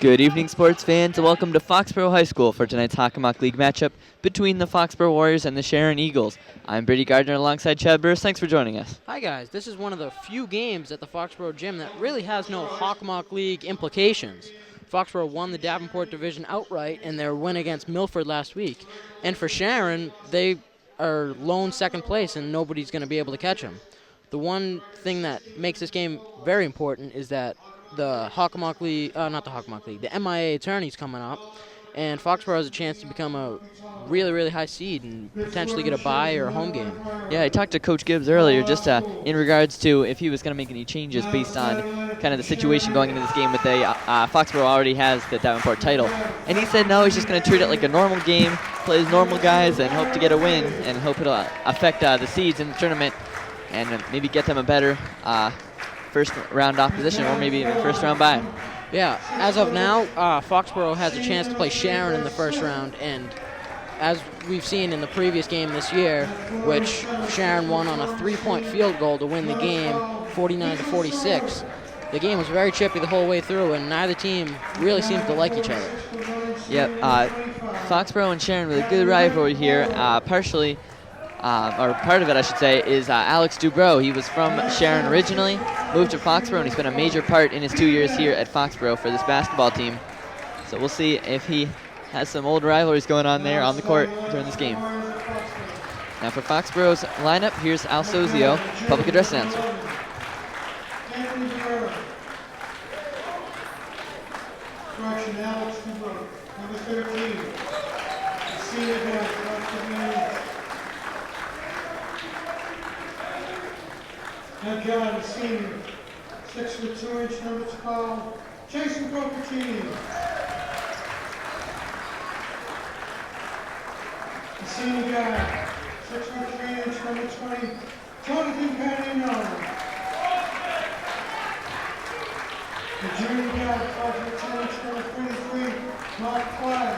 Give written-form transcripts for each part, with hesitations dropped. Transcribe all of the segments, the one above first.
Good evening, sports fans, and welcome to Foxborough High School for tonight's Hockomock League matchup between the Foxborough Warriors and the Sharon Eagles. I'm Brady Gardner alongside Chad Burris. Thanks for joining us. Hi guys, this is one of the few games at the Foxborough Gym that really has no Hockomock League implications. Foxborough won the Davenport division outright in their win against Milford last week. And for Sharon, they are lone second place and nobody's going to be able to catch them. The one thing that makes this game very important is that the Hockomock League, the MIA tourney's coming up, and Foxborough has a chance to become a really, really high seed and potentially get a bye or a home game. Yeah, I talked to Coach Gibbs earlier just in regards to if he was going to make any changes based on kind of the situation going into this game with Foxborough already has the Davenport title. And he said no, he's just going to treat it like a normal game, play his normal guys, and hope to get a win, and hope it'll affect the seeds in the tournament and maybe get them a better first round opposition or maybe even first round bye. Yeah, as of now, Foxborough has a chance to play Sharon in the first round, and as we've seen in the previous game this year, which Sharon won on a 3-point field goal to win the game, 49-46. The game was very chippy the whole way through, and neither team really seems to like each other. Yep, Foxborough and Sharon with a good rivalry here, partially. Or part of it, I should say, is Alex Dubrow. He was from Sharon originally, moved to Foxborough, and he's been a major part in his 2 years here at Foxborough for this basketball team. So we'll see if he has some old rivalries going on there on the court during this game. Now for Foxborough's lineup, here's Al Sozio, public address announcer. Correction, Alex Dubrow, number 13. Senior guard, Head guard, senior, 6'2", number 12, Jason Procatini. The senior guard, 6'3", number 20, Jonathan Panino. The junior guard, 5'10", number 33, Mark Flagg.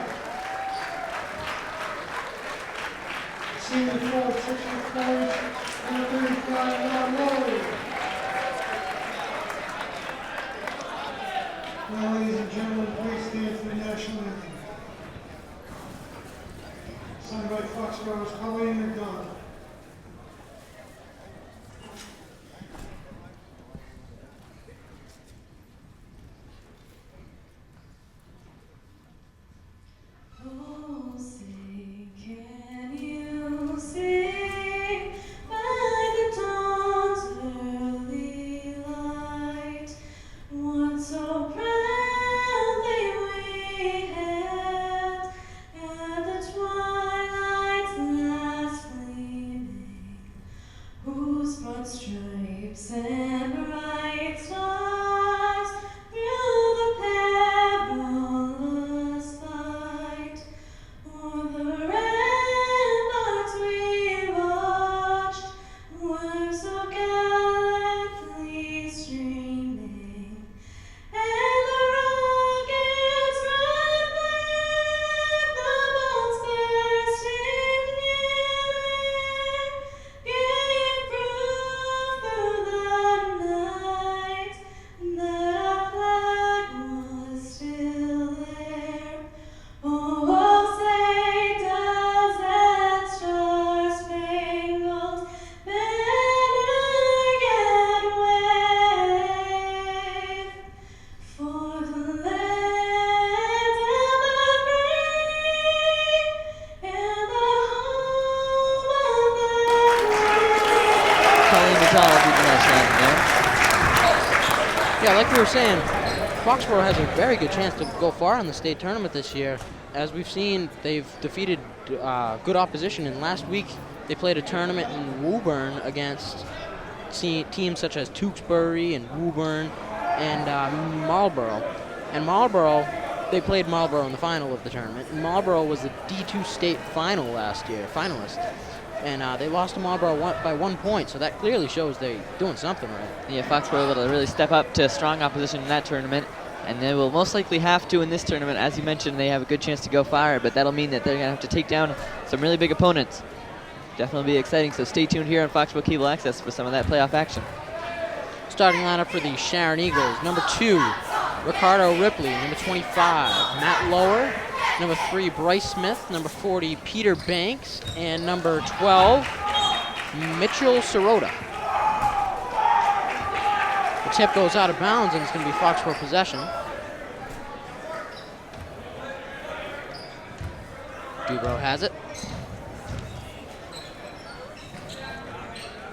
The senior forward, 6'4", number 35, Ron Lowry. Now, ladies and gentlemen, please stand for the national anthem. Sung by Foxborough's Colleen McDonald. Yeah, like we were saying, Foxborough has a very good chance to go far in the state tournament this year. As we've seen, they've defeated good opposition, and last week they played a tournament in Woburn against teams such as Tewksbury and Woburn and Marlborough. And Marlborough, they played Marlborough in the final of the tournament, and Marlborough was the D2 state final last year, finalist. And they lost to Marlborough by 1 point, so that clearly shows they're doing something right. Yeah, Foxborough able to really step up to strong opposition in that tournament, and they will most likely have to in this tournament. As you mentioned, they have a good chance to go far, but that'll mean that they're going to have to take down some really big opponents. Definitely be exciting, so stay tuned here on Foxborough Cable Access for some of that playoff action. Starting lineup for the Sharon Eagles. Number 2, Ricardo Ripley, number 25. Matt Lower, number 3, Bryce Smith, number 40, Peter Banks, and number 12, Mitchell Sirota. The tip goes out of bounds, and it's going to be Foxborough possession. Dubrow has it.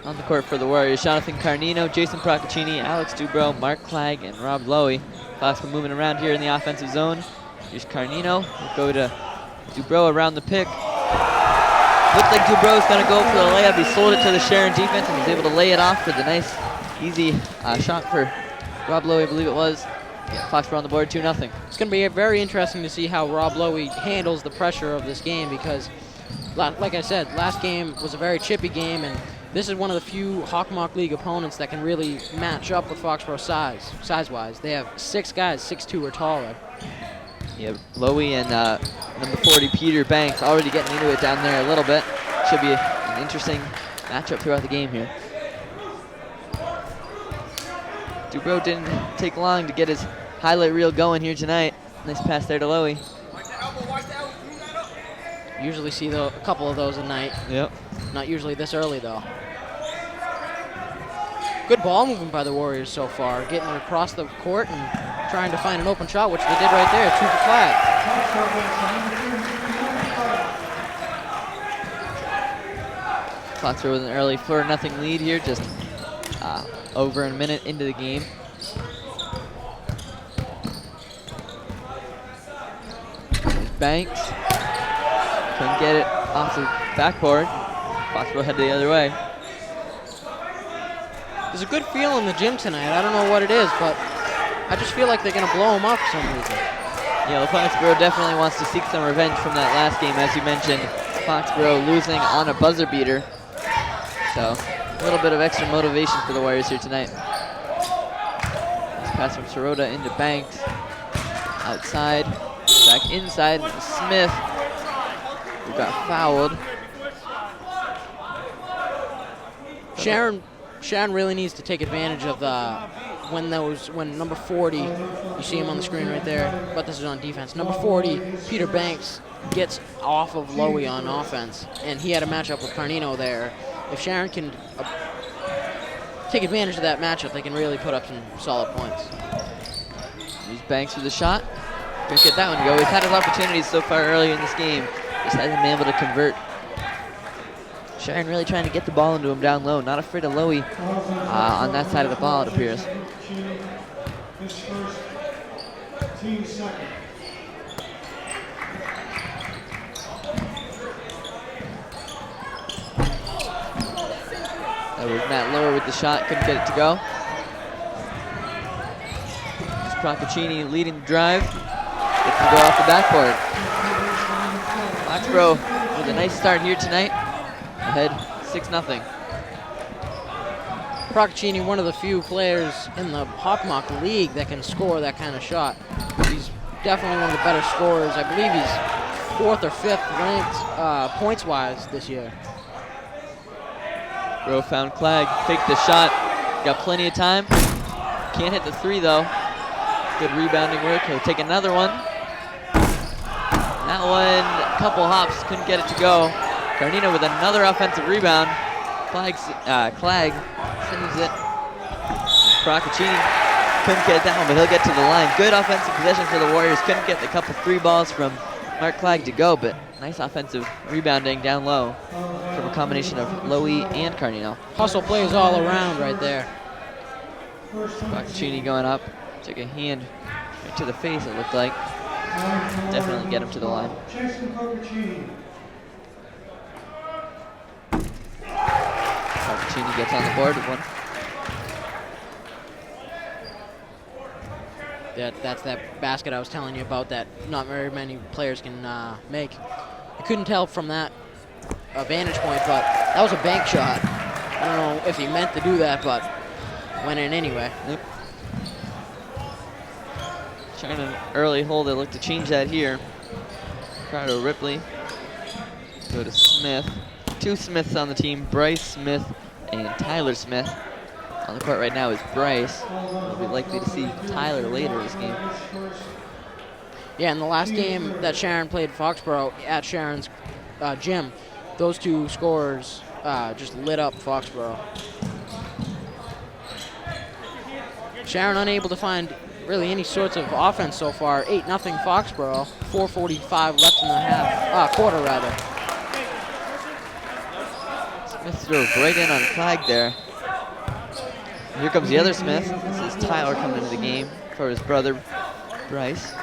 On the court for the Warriors, Jonathan Carnino, Jason Procaccini, Alex Dubrow, Mark Clegg, and Rob Lowy. Foxborough moving around here in the offensive zone. Here's Carnino. We'll go to Dubrow around the pick. Looks like Dubrow's going to go for the layup. He sold it to the Sharon defense and was able to lay it off for the nice, easy shot for Rob Lowy, I believe it was. Yeah, Foxborough on the board, 2-0. It's going to be very interesting to see how Rob Lowy handles the pressure of this game because, like I said, last game was a very chippy game, and this is one of the few Hawkmock League opponents that can really match up with Foxborough size-wise. They have 6 guys, 6'2" or taller. Yeah, Lowy and number 40, Peter Banks, already getting into it down there a little bit. Should be an interesting matchup throughout the game here. Dubrow didn't take long to get his highlight reel going here tonight. Nice pass there to Lowy. Usually see a couple of those a night. Yep. Not usually this early, though. Good ball movement by the Warriors so far, getting across the court and trying to find an open shot, which they did right there. 2 for flag. Foxborough with an early 4-0 lead here, just over a minute into the game. Banks couldn't get it off the backboard. Foxborough headed the other way. There's a good feel in the gym tonight. I don't know what it is, but I just feel like they're going to blow them up for some reason. Yeah, Foxborough definitely wants to seek some revenge from that last game, as you mentioned. Foxborough losing on a buzzer beater. So, a little bit of extra motivation for the Warriors here tonight. This pass from Sirota into Banks. Outside, back inside, Smith, who got fouled. Sharon really needs to take advantage of when number 40, you see him on the screen right there, but this is on defense. Number 40, Peter Banks, gets off of Lowy on offense, and he had a matchup with Carnino there. If Sharon can take advantage of that matchup, they can really put up some solid points. Here's Banks with a shot. Couldn't get that one to go. He's had his opportunities so far early in this game, just hasn't been able to convert. Sharon really trying to get the ball into him down low. Not afraid of Lowy on that side of the ball, it appears. That was Matt Lower with the shot, couldn't get it to go. It's Procaccini leading the drive. Gets to go off the backboard. Foxborough with a nice start here tonight. Ahead 6-0. Procaccini, one of the few players in the Hawkmock League that can score that kind of shot. He's definitely one of the better scorers. I believe he's 4th or 5th ranked points-wise this year. Bro found Clegg, faked the shot, got plenty of time. Can't hit the 3 though. Good rebounding work, he'll take another one. That one, a couple hops, couldn't get it to go. Carnino with another offensive rebound. Clegg sends it. Procaccini couldn't get that one, but he'll get to the line. Good offensive possession for the Warriors. Couldn't get the couple 3 balls from Mark Clegg to go, but nice offensive rebounding down low from a combination of Lowy and Carnino. Hustle plays all around right there. Procaccini going up, took a hand right to the face, it looked like. Definitely get him to the line. Procaccini gets on the board with one. That's that basket I was telling you about that not very many players can make. I couldn't tell from that vantage point, but that was a bank shot. I don't know if he meant to do that, but went in anyway. Yep. Trying an early hold, they look to change that here. Ricardo Ripley. Go to Smith. 2 Smiths on the team, Bryce Smith and Tyler Smith On the court right now is Bryce. We'll be likely to see Tyler later this game. Yeah, in the last game that Sharon played Foxborough at Sharon's gym, those two scorers just lit up Foxborough. Sharon unable to find really any sorts of offense so far. 8-0 Foxborough. 4:45 left in the quarter rather. Smith drove right in on Clegg there. Here comes the other Smith. This is Tyler coming into the game for his brother, Bryce.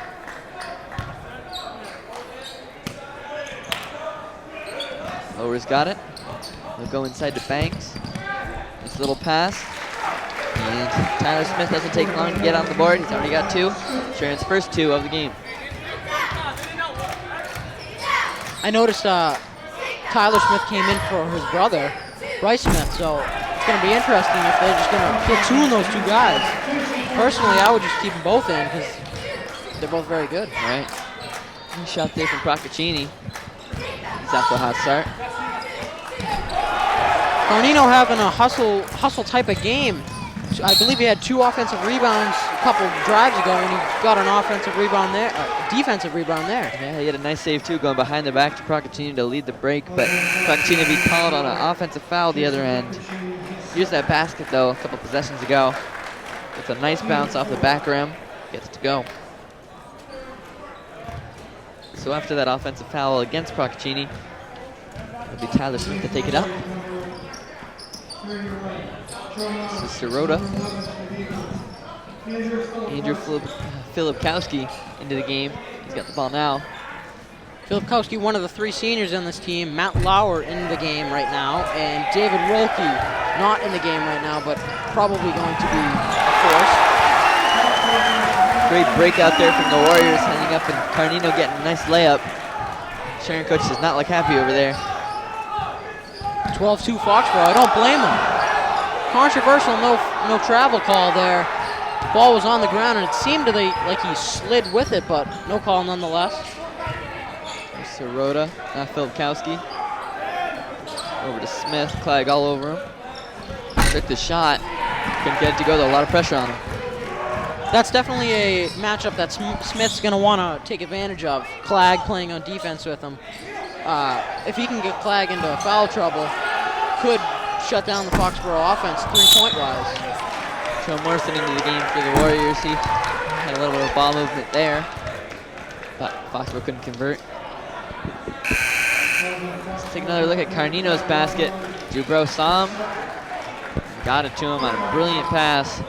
Lower's got it. They'll go inside to Banks. This little pass. And Tyler Smith doesn't take long to get on the board. He's already got 2. Sharon's first 2 of the game. I noticed Tyler Smith came in for his brother, Bryce Smith, so it's going to be interesting if they're just going to platoon those 2 guys. Personally, I would just keep them both in because they're both very good. All right. Nice shot there from Procaccini. He's off to a hot start. Carnino having a hustle type of game. I believe he had 2 offensive rebounds a couple drives ago when he got an offensive rebound there, defensive rebound there. Yeah, he had a nice save too, going behind the back to Procaccini to lead the break, but Procaccini be called on an offensive foul the other end. Here's that basket though, a couple possessions ago. It's a nice bounce off the back rim, gets it to go. So after that offensive foul against Procaccini, it'll be Tyler Smith to take it up. This is Sirota. Andrew Filipkowski into the game. He's got the ball now. Filipkowski, one of the 3 seniors on this team. Matt Lauer in the game right now, and David Rolke not in the game right now, but probably going to be a force. Great break out there from the Warriors, hanging up, and Carnino getting a nice layup. Sharon coach does not look happy over there. 12-2 Foxborough. I don't blame him. Controversial, no travel call there. Ball was on the ground, and it seemed like he slid with it, but no call nonetheless. Sirota, Filipkowski. Over to Smith, Clegg all over him. Took the shot, couldn't get it to go though, a lot of pressure on him. That's definitely a matchup that Smith's going to want to take advantage of. Clegg playing on defense with him. If he can get Clegg into foul trouble, could shut down the Foxborough offense 3-point wise. Joe Morrison into the game for the Warriors. He had a little bit of ball movement there, but Foxborough couldn't convert. Let's take another look at Carnino's basket. Dubrow saw him, got it to him on a brilliant pass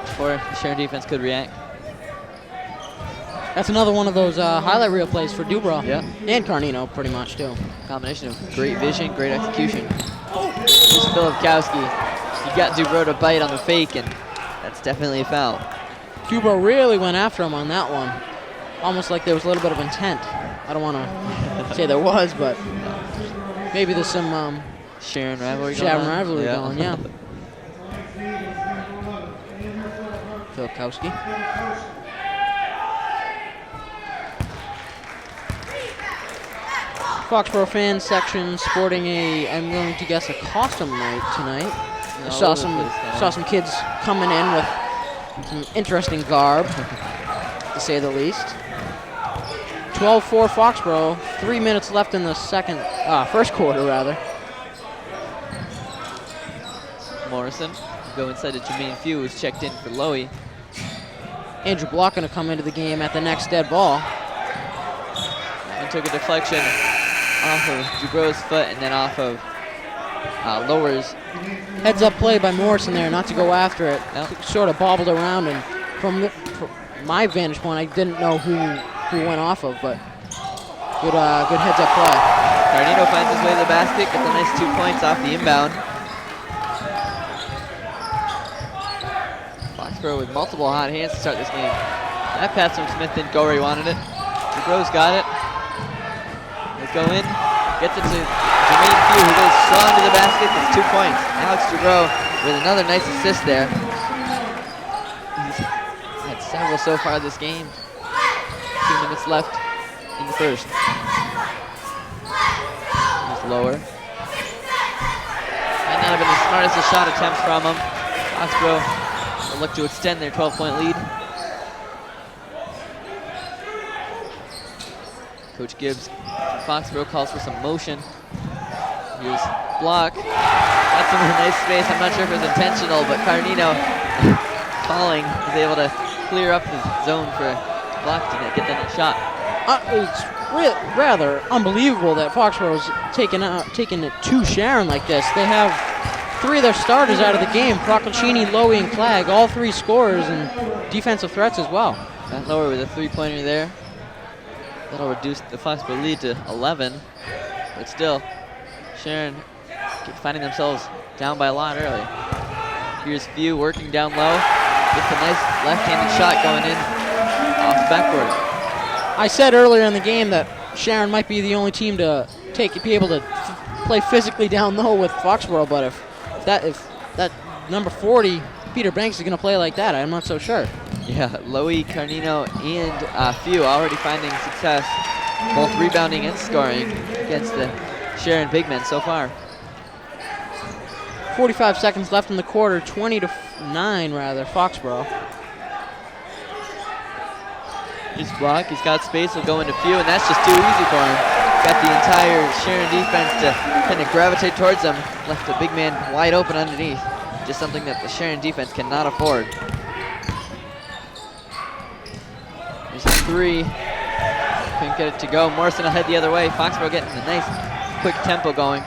before the Sharon defense could react. That's another one of those highlight reel plays for Dubrow. Yeah. And Carnino, pretty much, too. Combination of great vision, great execution. Here's Filipkowski. He got Dubrow to bite on the fake, and that's definitely a foul. Dubrow really went after him on that one. Almost like there was a little bit of intent. I don't want to say there was, but maybe there's some Sharon rivalry going, yeah. Filipkowski. Foxborough fan section sporting I'm going to guess, a costume night tonight. I saw some kids coming in with some interesting garb, to say the least. 12-4 Foxborough, 3 minutes left in the first quarter rather. Morrison will go inside to Jermaine Few, who's checked in for Lowy. Andrew Block going to come into the game at the next dead ball. And took a deflection off of Dubrow's foot and then off of Lower's. Heads up play by Morrison there, not to go after it. Yep. Sort of bobbled around, and from my vantage point, I didn't know who went off of, but good heads up play. Carnino finds his way to the basket, gets a nice 2 points off the inbound. Foxborough with multiple hot hands to start this game. That pass from Smith didn't go where he wanted it. Dubrow's got it. Let's go in. Gets it to Jermaine Few, who goes strong to the basket. Gets 2 points. Alex Dubrow with another nice assist there. He's had several so far this game. 2 minutes left in the first. He's lower. Might not have been the smartest of shot attempts from him. Foxborough will look to extend their 12-point lead. Coach Gibbs, Foxborough calls for some motion. Here's block. Got some nice space. I'm not sure if it was intentional, but Carnino falling is able to clear up the zone for block to get that shot. It's rather unbelievable that Foxborough's taking it to Sharon like this. They have 3 of their starters out of the game, Procaccini, Lowy, and Clegg, all 3 scorers and defensive threats as well. Matt Lower with a 3-pointer there. That'll reduce the Foxborough lead to 11, but still, Sharon keep finding themselves down by a lot early. Here's Few working down low. Gets a nice left-handed shot going in off the backboard. I said earlier in the game that Sharon might be the only team to be able to play physically down low with Foxborough, but if that number 40, Peter Banks, is going to play like that, I'm not so sure. Yeah, Lowy, Carnino, and Few already finding success, both rebounding and scoring against the Sharon big men so far. 45 seconds left in the quarter, 20-9 rather, Foxborough. He's blocked, he's got space, he'll go into Few, and that's just too easy for him. Got the entire Sharon defense to kind of gravitate towards him, left the big man wide open underneath. Just something that the Sharon defense cannot afford. There's a 3, couldn't get it to go. Morrison will head the other way. Foxborough getting a nice quick tempo going.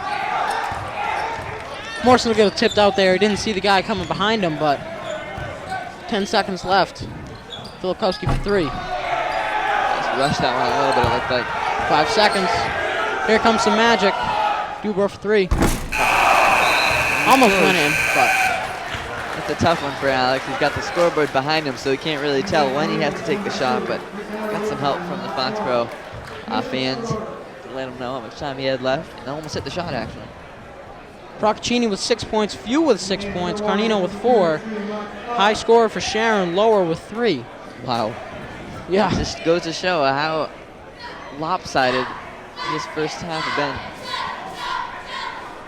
Morrison will get it tipped out there. He didn't see the guy coming behind him, but 10 seconds left. Filipkowski for 3. Just rushed that one a little bit, it looked like. 5 seconds. Here comes some magic. Dubrow for 3. Almost went in, but it's a tough one for Alex. He's got the scoreboard behind him, so he can't really tell when he has to take the shot, but got some help from the Foxborough fans to let him know how much time he had left, and almost hit the shot, actually. Procaccini with 6 points, Few with 6 points, Carnino with 4. High scorer for Sharon, Lower with 3. Wow. Yeah. It just goes to show how lopsided this first half has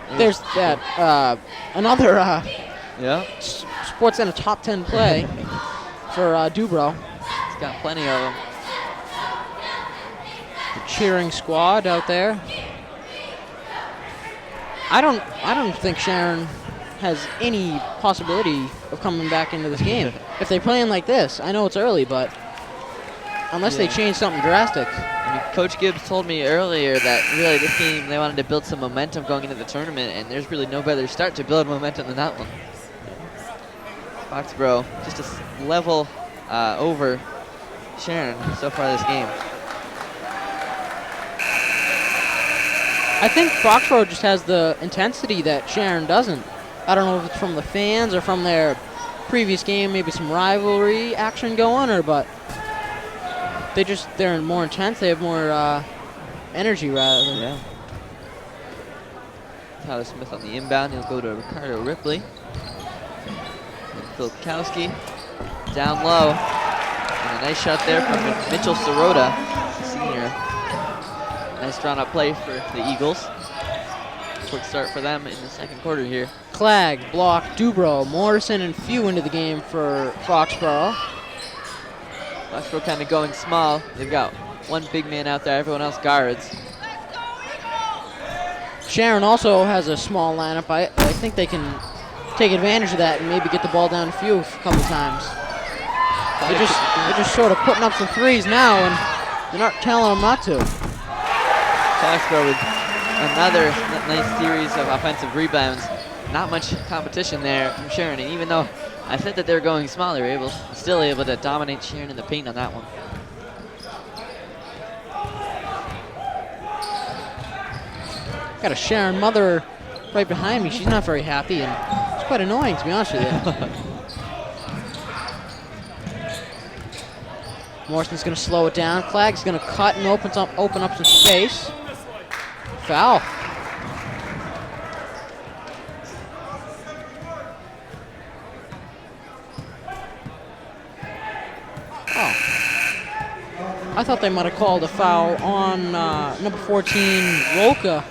been. There's that, another Yeah. Sports Center top 10 play for Dubrow. He's got plenty of them. The cheering squad out there. I don't think Sharon has any possibility of coming back into this game if they're playing like this. I know it's early, but unless they change something drastic. I mean, Coach Gibbs told me earlier that really this game they wanted to build some momentum going into the tournament, and there's really no better start to build momentum than that one. Foxborough just a level over Sharon so far this game. I think Foxborough just has the intensity that Sharon doesn't. I don't know if it's from the fans or from their previous game, maybe some rivalry action going, but they're more intense. They have more energy rather. Yeah. Tyler Smith on the inbound. He'll go to Ricardo Ripley. And Filipkowski down low. And a nice shot there from Mitchell Sirota, senior. Nice drawn-up play for the Eagles. Quick start for them in the second quarter here. Clegg, block, Dubrow, Morrison, and Few into the game for Foxborough. Foxborough kind of going small. They've got one big man out there. Everyone else guards. Sharon also has a small lineup. I think they can take advantage of that and maybe get the ball down to Few a couple times. They're just sort of putting up some threes now, and they're not telling them not to. Foxborough with another nice series of offensive rebounds. Not much competition there from Sharon, and even though I said that they were going small, they were still able to dominate Sharon in the paint on that one. Got a Sharon mother right behind me. She's not very happy, and it's quite annoying, to be honest with you. Morrison's going to slow it down. Clagg's going to cut and open up some space. Foul. I thought they might have called a foul on number 14, Roca,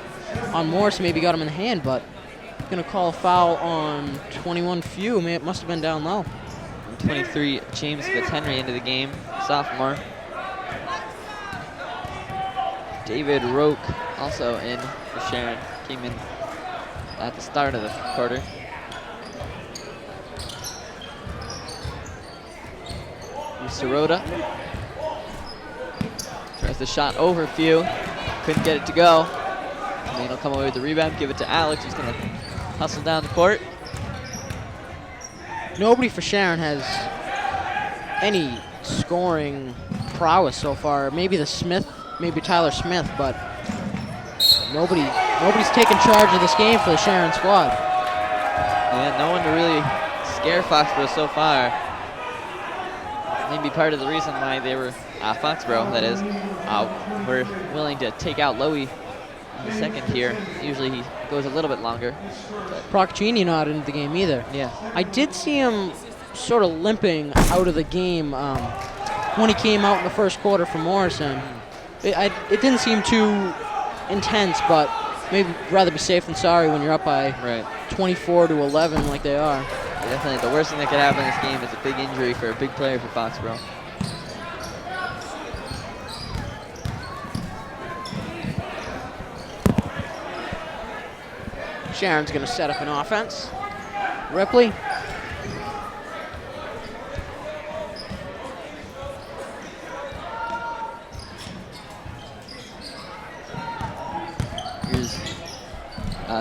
on Morris. Maybe got him in the hand, but Going to call a foul on 21 Few. It must have been down low. 23, James Fitzhenry into the game, sophomore. David Roque also in for Sharon. Came in at the start of the quarter. Sirota tries the shot over Few. Couldn't get it to go. And then he'll come away with the rebound, give it to Alex, who's going to hustle down the court. Nobody for Sharon has any scoring prowess so far. Maybe maybe Tyler Smith, but nobody's taken charge of this game for the Sharon squad. Yeah, no one to really scare Foxborough so far. Maybe part of the reason why they were, Foxborough that is, were willing to take out Lowy in the second here. Usually he goes a little bit longer. Procaccini not into the game either. Yeah. I did see him sort of limping out of the game when he came out in the first quarter for Morrison. It didn't seem too intense, but maybe rather be safe than sorry when you're up by 24-11 like they are. Yeah, definitely the worst thing that could happen in this game is a big injury for a big player for Foxborough. Sharon's going to set up an offense. Ripley. Here's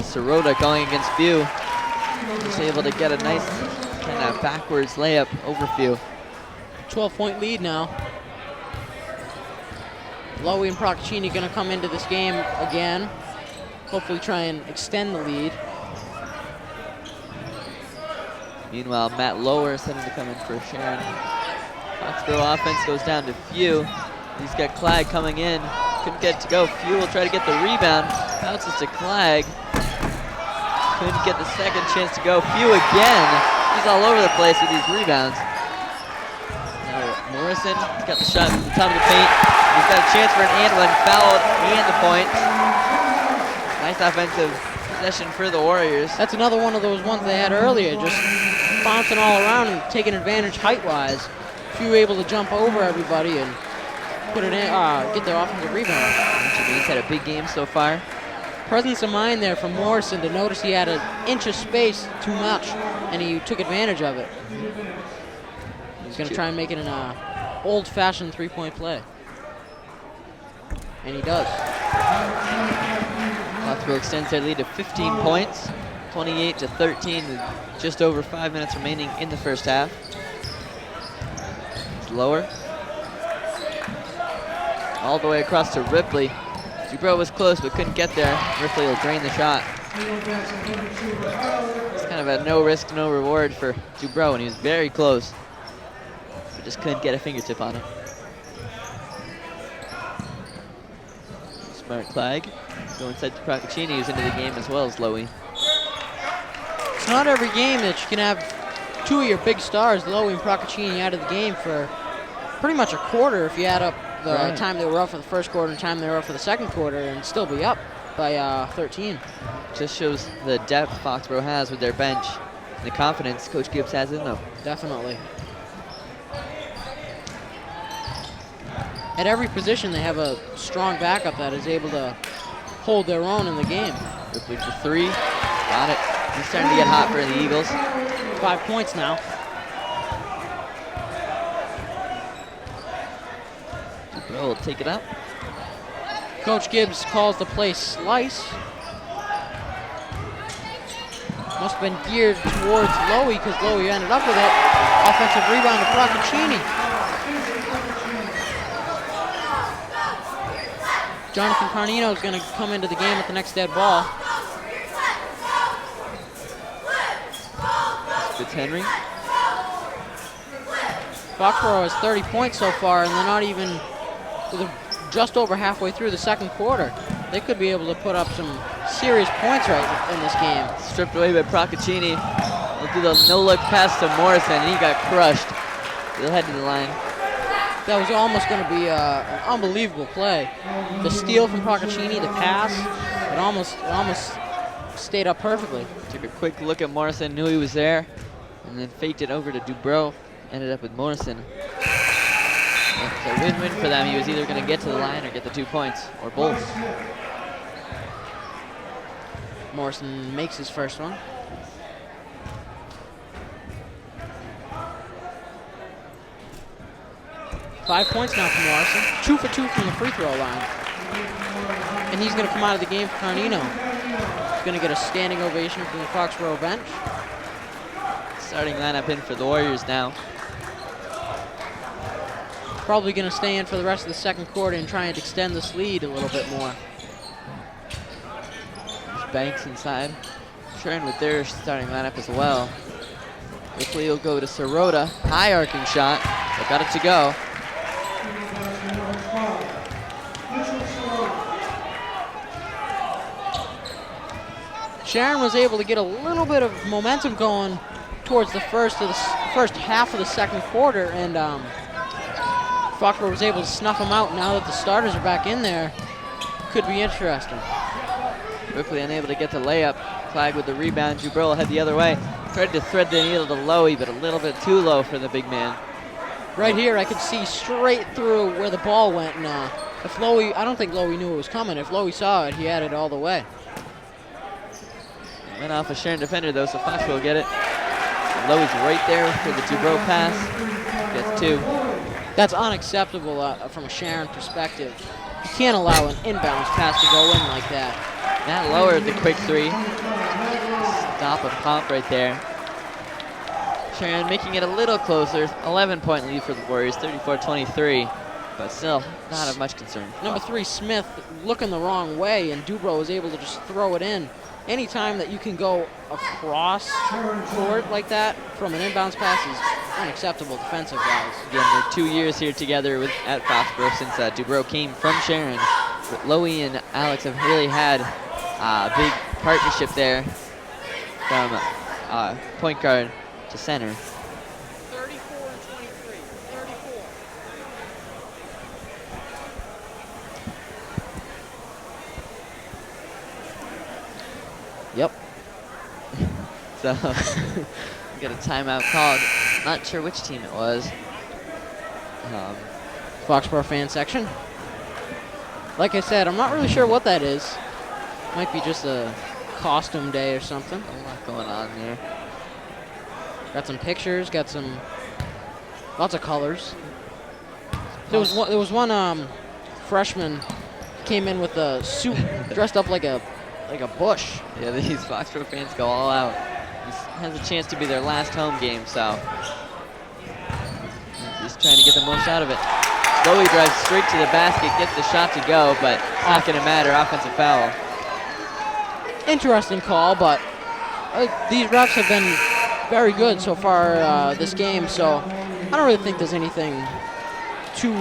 Sirota going against Few. He's able to get a nice kind of backwards layup over Few. 12-point lead now. Lowy and Procaccini going to come into this game again. Hopefully try and extend the lead. Meanwhile, Matt Lower is setting to come in for Sharon. Foxborough offense goes down to Few. He's got Clag coming in. Couldn't get it to go. Few will try to get the rebound. Bounces to Clag. Couldn't get the second chance to go. Few again. He's all over the place with these rebounds. Now Morrison, he's got the shot from the top of the paint. He's got a chance for an and one, fouled and the point. Nice offensive possession for the Warriors. That's another one of those ones they had earlier, just bouncing all around and taking advantage height-wise. Few able to jump over everybody and put it in, get the offensive rebound. He's had a big game so far. Presence of mind there from Morrison to notice he had an inch of space too much, and he took advantage of it. He's going to try and make it an old-fashioned three-point play. And he does. Foxborough extends their lead to 15 points, 28-13, with just over 5 minutes remaining in the first half. It's Lower. All the way across to Ripley. Dubrow was close but couldn't get there. Ripley will drain the shot. It's kind of a no risk, no reward for Dubrow, and he was very close. But just couldn't get a fingertip on him. Smart Clag. Go inside to Procaccini, who's into the game as well as Lowy. It's not every game that you can have two of your big stars, Lowy and Procaccini, out of the game for pretty much a quarter if you add up the time they were up for the first quarter and time they were up for the second quarter, and still be up by 13. Just shows the depth Foxborough has with their bench and the confidence Coach Gibbs has in them. Definitely. At every position, they have a strong backup that is able to hold their own in the game. Ripley for three. Got it. He's starting to get hot for the Eagles. 5 points now. Dubrow will take it up. Coach Gibbs calls the play slice. Must have been geared towards Lowy because Lowy ended up with it. Offensive rebound to Procaccini. Jonathan Carnino is going to come into the game with the next dead ball. Fitzhenry. Foxborough has 30 points so far, and they're not even just over halfway through the second quarter. They could be able to put up some serious points right in this game. Stripped away by Procaccini. He'll do the no-look pass to Morrison, and he got crushed. He'll head to the line. That was almost going to be an unbelievable play. The steal from Procaccini, the pass, it almost stayed up perfectly. Took a quick look at Morrison, knew he was there, and then faked it over to Dubrow. Ended up with Morrison. It's a win-win for them. He was either going to get to the line or get the 2 points, or both. Morrison makes his first one. Five points now from Morrison. 2 for 2 from the free throw line. And he's going to come out of the game for Carnino. He's going to get a standing ovation from the Foxborough bench. Starting lineup in for the Warriors now. Probably going to stay in for the rest of the second quarter and try and extend this lead a little bit more. Banks inside. Sharon with their starting lineup as well. Quickly he'll go to Sirota. High arcing shot, but got it to go. Sharon was able to get a little bit of momentum going towards the first half of the second quarter, and Foxborough was able to snuff them out. Now that the starters are back in there, could be interesting. Ripley unable to get the layup. Clag with the rebound. Dubrow head the other way. Tried to thread the needle to Lowy, but a little bit too low for the big man. Right here, I could see straight through where the ball went, and if Lowy, I don't think Lowy knew it was coming. If Lowy saw it, he had it all the way. Went off a Sharon defender though, so Fox will get it. Lowy's right there for the Dubrow pass. Gets 2. That's unacceptable from a Sharon perspective. You can't allow an inbounds pass to go in like that. That lowered the quick 3. Stop and pop right there. Sharon making it a little closer. 11-point lead for the Warriors, 34-23. But still, not of much concern. Number 3, Smith, looking the wrong way, and Dubrow was able to just throw it in. Anytime that you can go across court like that from an inbounds pass is unacceptable defensive guys. Again, they're 2 years here together at Foxborough since Dubrow came from Sharon. But Lowy and Alex have really had a big partnership there from point guard to center. 34 and 23. 34. Yep. So, we got a timeout called. Not sure which team it was. Foxborough fan section. Like I said, I'm not really sure what that is. Might be just a costume day or something. A lot going on there. Got some pictures, got some lots of colors. There was one freshman came in with a suit dressed up like a bush. Yeah, these Foxborough fans go all out. This has a chance to be their last home game, so just trying to get the most out of it. Lowy drives straight to the basket, gets the shot to go, but it's not going to matter. Offensive foul. Interesting call, but these refs have been very good so far this game, so I don't really think there's anything too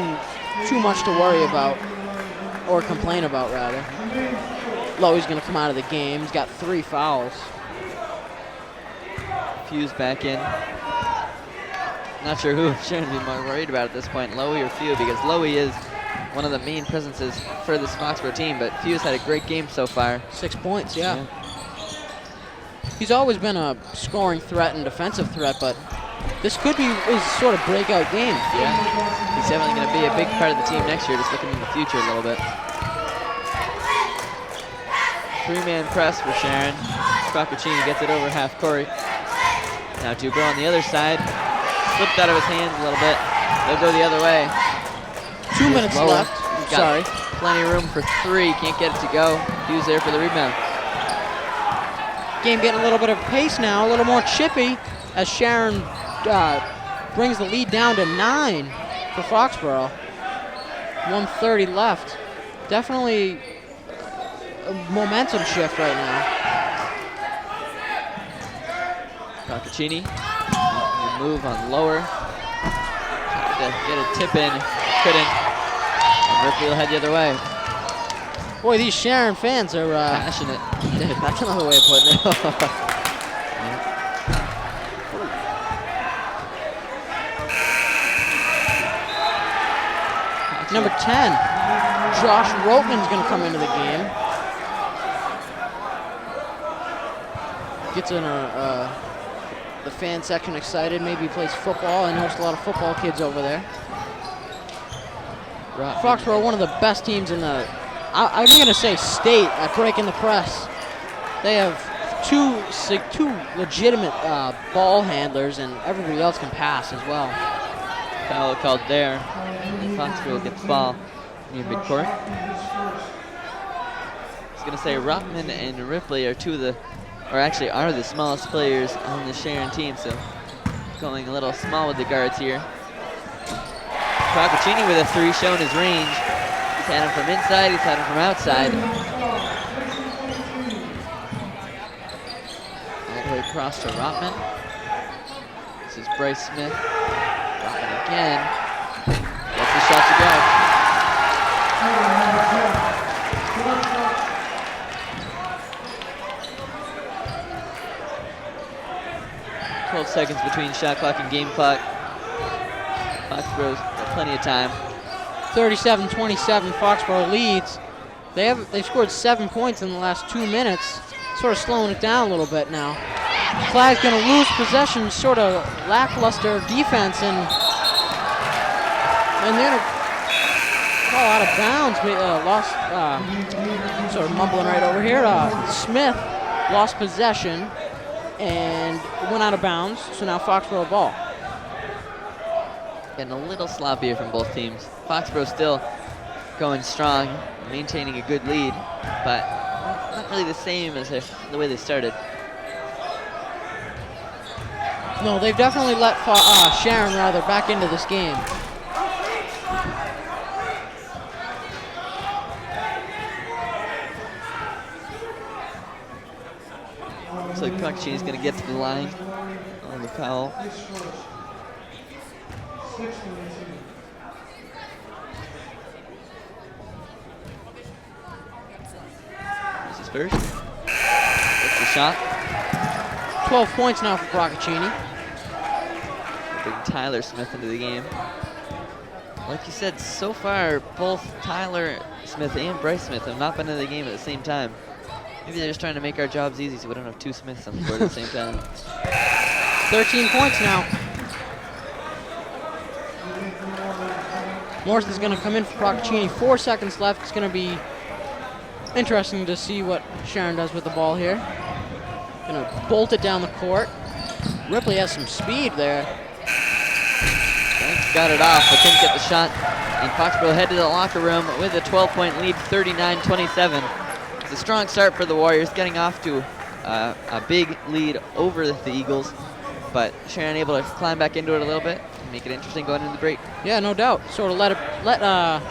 much to worry about, or complain about, rather. Lowy's going to come out of the game. He's got 3 fouls. Fuse back in. Not sure who Sharon would be more worried about at this point, Lowy or Few, because Lowy is one of the main presences for this Foxborough team, but Few's had a great game so far. 6 points, yeah. He's always been a scoring threat and defensive threat, but this could be his sort of breakout game. Yeah, he's definitely going to be a big part of the team next year, just looking in the future a little bit. 3-man press for Sharon. Scoccaccini gets it over half court. Now Dubrow on the other side. Slipped out of his hands a little bit. They'll go the other way. 2 minutes left. Sorry. Plenty of room for 3. Can't get it to go. Hughes there for the rebound. Game getting a little bit of pace now, a little more chippy as Sharon brings the lead down to 9 for Foxborough. 1:30 left. Definitely a momentum shift right now. Scoccaccini. Move on lower. Tried to get a tip in. Couldn't. And Ripley will head the other way. Boy, these Sharon fans are passionate. That's another way of putting it. Number 10, Josh Roteman's going to come into the game. gets in the fan section excited. Maybe he plays football. I noticed a lot of football kids over there. Foxborough, one of the best teams in the, I'm going to say state at breaking the press. They have two legitimate ball handlers, and everybody else can pass as well. Foul called there. Foxborough gets the ball near midcourt. I was going to say Rockman and Ripley are are the smallest players on the Sharon team, so going a little small with the guards here. Procaccini with a 3 showing his range. He's had him from inside, he's had him from outside. All the way across to Rotman. This is Bryce Smith. Rotman again. Gets the shot to go. 12 seconds between shot clock and game clock. Foxborough's got plenty of time. 37-27, Foxborough leads. They've scored 7 points in the last 2 minutes, sort of slowing it down a little bit now. Flag's going to lose possession, sort of lackluster defense, and they're going to call out of bounds. Sort of mumbling right over here. Smith lost possession and went out of bounds, so now Foxborough ball. Getting a little sloppier from both teams. Foxborough still going strong, maintaining a good lead, but not really the same as the way they started. No, they've definitely let Sharon back into this game. Looks like Procaccini's going to get to the line on the foul. This is first. Gets the shot. 12 points now for Procaccini. Bring Tyler Smith into the game. Like you said, so far both Tyler Smith and Bryce Smith have not been in the game at the same time. Maybe they're just trying to make our jobs easy so we don't have 2 Smiths on the board at the same time. 13 points now. Morrison's going to come in for Procaccini. 4 seconds left. It's going to be interesting to see what Sharon does with the ball here. Going to bolt it down the court. Ripley has some speed there. Banks got it off, but couldn't get the shot. And Foxborough head to the locker room with a 12-point lead, 39-27. It's a strong start for the Warriors, getting off to a big lead over the Eagles. But Sharon able to climb back into it a little bit and make it interesting going into the break. Yeah, no doubt. Sort of let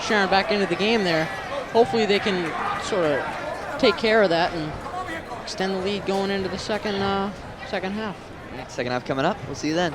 Sharon back into the game there. Hopefully they can sort of take care of that and extend the lead going into the second half. Second half coming up. We'll see you then.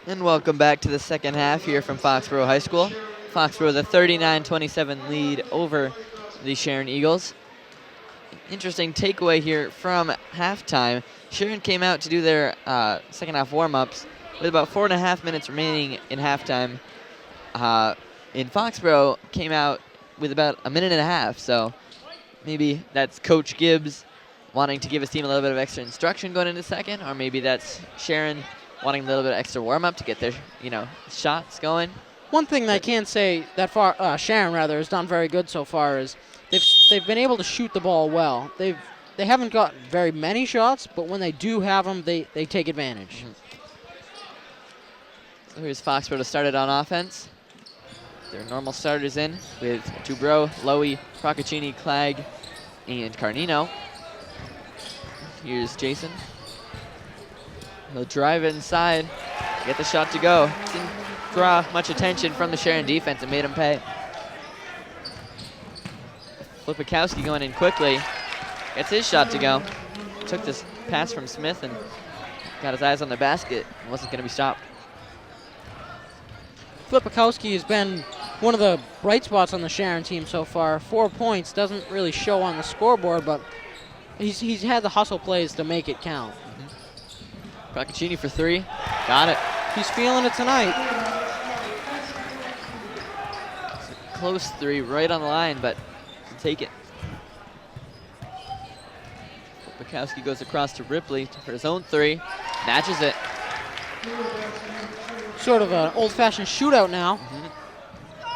And welcome back to the second half here from Foxborough High School. Foxborough with a 39-27 lead over the Sharon Eagles. Interesting takeaway here from halftime. Sharon came out to do their second half warm-ups with about 4.5 minutes remaining in halftime. In Foxborough came out with about 1.5 minutes, so maybe that's Coach Gibbs wanting to give his team a little bit of extra instruction going into second, or maybe that's Sharon wanting a little bit of extra warm-up to get their, shots going. One thing I can say that Sharon has done very good so far is they've been able to shoot the ball well. They've they haven't got very many shots, but when they do have them, they take advantage. So here's Foxborough to start it on offense. Their normal starters in with Dubrow, Lowy, Procaccini, Clegg, and Carnino. Here's Jason. He'll drive it inside, get the shot to go. Didn't draw much attention from the Sharon defense and made him pay. Flipikowski going in quickly. Gets his shot to go. Took this pass from Smith and got his eyes on the basket and wasn't going to be stopped. Flipikowski has been one of the bright spots on the Sharon team so far. 4 points, doesn't really show on the scoreboard, but he's had the hustle plays to make it count. Procaccini for 3. Got it. He's feeling it tonight. It's a close 3 right on the line, but can take it. Flipikowski goes across to Ripley for his own 3. Matches it. Sort of an old-fashioned shootout now.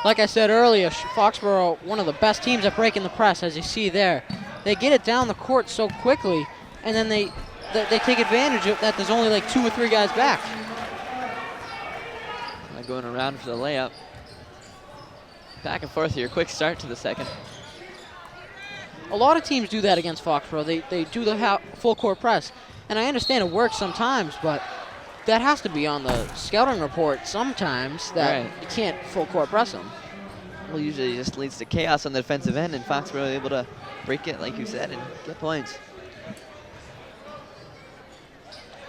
Like I said earlier, Foxborough, one of the best teams at breaking the press, as you see there. They get it down the court so quickly, and then they take advantage of that. There's only like 2 or 3 guys back. Going around for the layup. Back and forth here. Quick start to the second. A lot of teams do that against Foxborough. They do the full court press, and I understand it works sometimes, but that has to be on the scouting report sometimes that you can't full court press them. Well, usually it just leads to chaos on the defensive end, and Foxborough able to break it, like you said, and get points.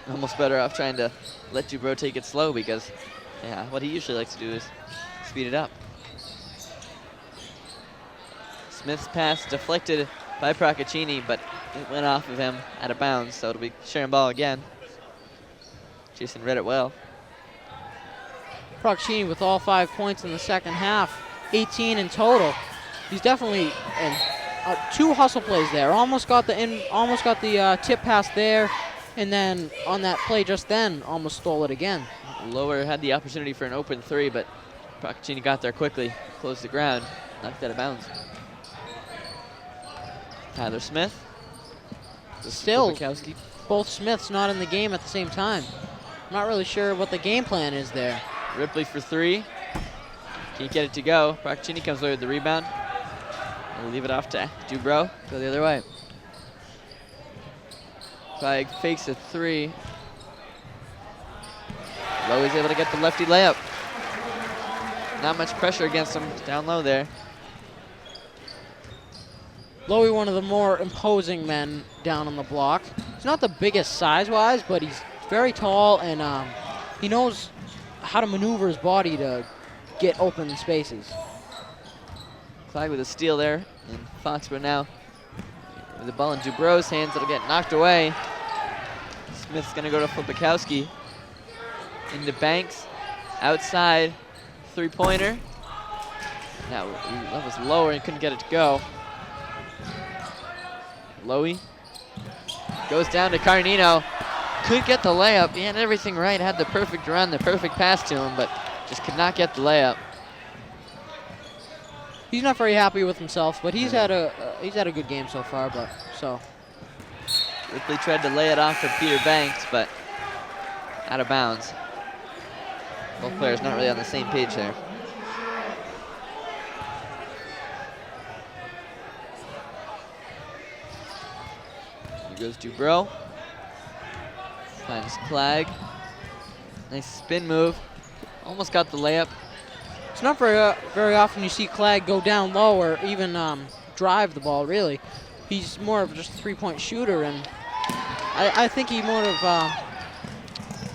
Almost better off trying to let Dubrow take it slow because, yeah, what he usually likes to do is speed it up. Smith's pass deflected by Procaccini, but it went off of him out of bounds, so it'll be Sharon ball again. Jason read it well. Procaccini with all 5 points in the second half, 18 in total. He's definitely 2 hustle plays there. Almost got the tip pass there, and then on that play just then, almost stole it again. Lower had the opportunity for an open 3, but Procaccini got there quickly, closed the ground, knocked out of bounds. Tyler Smith. Still, Flipikowski. both Smiths not in the game at the same time. I'm not really sure what the game plan is there. Ripley for 3. Can't get it to go. Procaccini comes away with the rebound. We'll leave it off to Dubrow. Go the other way. Clegg fakes a 3. Lowy's able to get the lefty layup. Not much pressure against him down low there. Lowy, one of the more imposing men down on the block. He's not the biggest size-wise, but he's very tall, and he knows how to maneuver his body to get open spaces. Clegg with a steal there, and Foxborough now with the ball in Dubrow's hands. It'll get knocked away. Smith's gonna go to Flipikowski. Into Banks, outside, 3-pointer. Now that was lower and couldn't get it to go. Lowy goes down to Carnino. Couldn't get the layup. He had everything right, had the perfect run, the perfect pass to him, but just could not get the layup. He's not very happy with himself, but he's had a good game so far. Ripley tried to lay it off for Peter Banks, but out of bounds. Both players not really on the same page there. Here goes Dubrow. Finds Clegg. Nice spin move. Almost got the layup. It's not very often you see Clegg go down low or even drive the ball, really. He's more of just a 3-point shooter, and I think he more of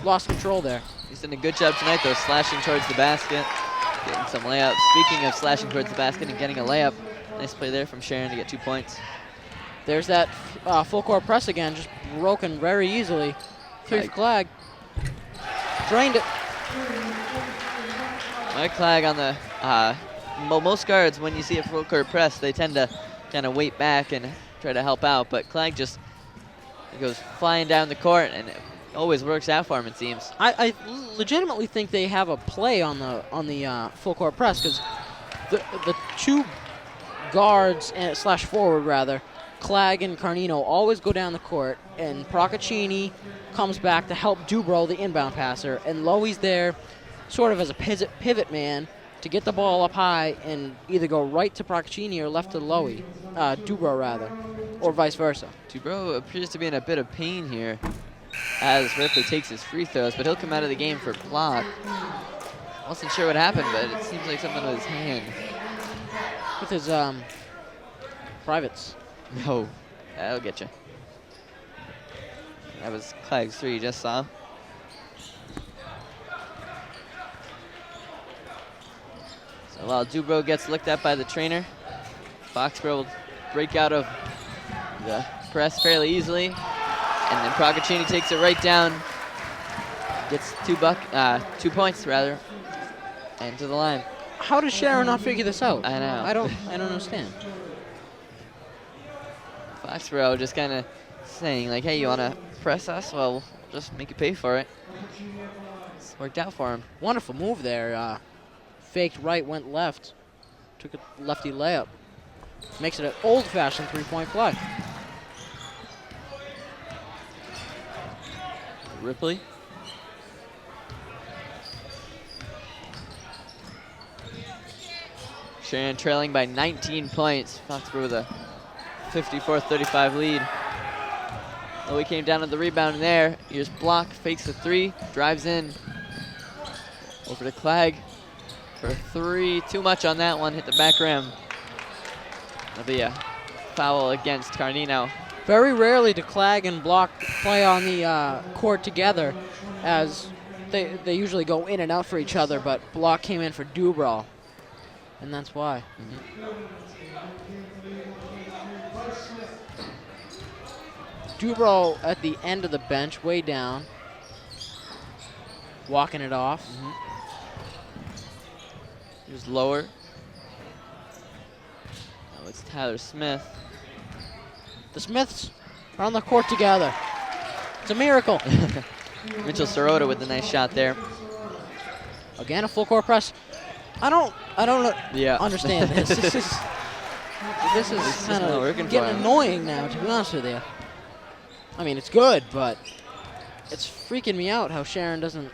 lost control there. He's done a good job tonight, though, slashing towards the basket, getting some layups. Speaking of slashing towards the basket and getting a layup, nice play there from Sharon to get 2 points. There's that full court press again, just broken very easily. Here's Clegg. Drained it. Mike Clegg on the, most guards, when you see a full court press, they tend to kind of wait back and try to help out, but Clegg just goes flying down the court, and it always works out for him, it seems. I legitimately think they have a play on the full court press, because the 2 guards / forward rather Clegg and Carnino always go down the court, and Procaccini comes back to help Dubrow, the inbound passer, and Lowy's there sort of as a pivot man to get the ball up high and either go right to Procaccini or left to Dubrow rather, or vice versa. Dubrow appears to be in a bit of pain here as Ripley takes his free throws, but he'll come out of the game for block. Wasn't sure what happened, but it seems like something with his hand. With his privates. No, that'll get you. That was Clegg's three you just saw. So while Dubrow gets looked at by the trainer, Foxborough will break out of the press fairly easily. And then Procaccini takes it right down. Gets 2 points rather, and to the line. How does Sharon not figure this out? I know. I don't understand. Foxborough just kind of saying like, hey, you want to press us? Well, we'll just make you pay for it. It's worked out for him. Wonderful move there. Faked right, went left. Took a lefty layup. Makes it an old-fashioned three-point play. Ripley. Sharon trailing by 19 points. Foxborough with a 54-35 lead. Lowy came down to the rebound there. He just block, fakes the three, drives in. Over to Clegg for three. Too much on that one, hit the back rim. That'll be a foul against Carnino. Very rarely do Clegg and Block play on the court together, as they usually go in and out for each other, but Block came in for Dubrow, and that's why. Dubrow at the end of the bench, way down, walking it off. Here's lower. Oh, it's Tyler Smith. The Smiths are on the court together. It's a miracle. Mitchell Sirota with a nice shot there. Again, a full court press. I don't understand this. This is kind of getting annoying now, to be honest with you. I mean, it's good, but it's freaking me out how Sharon doesn't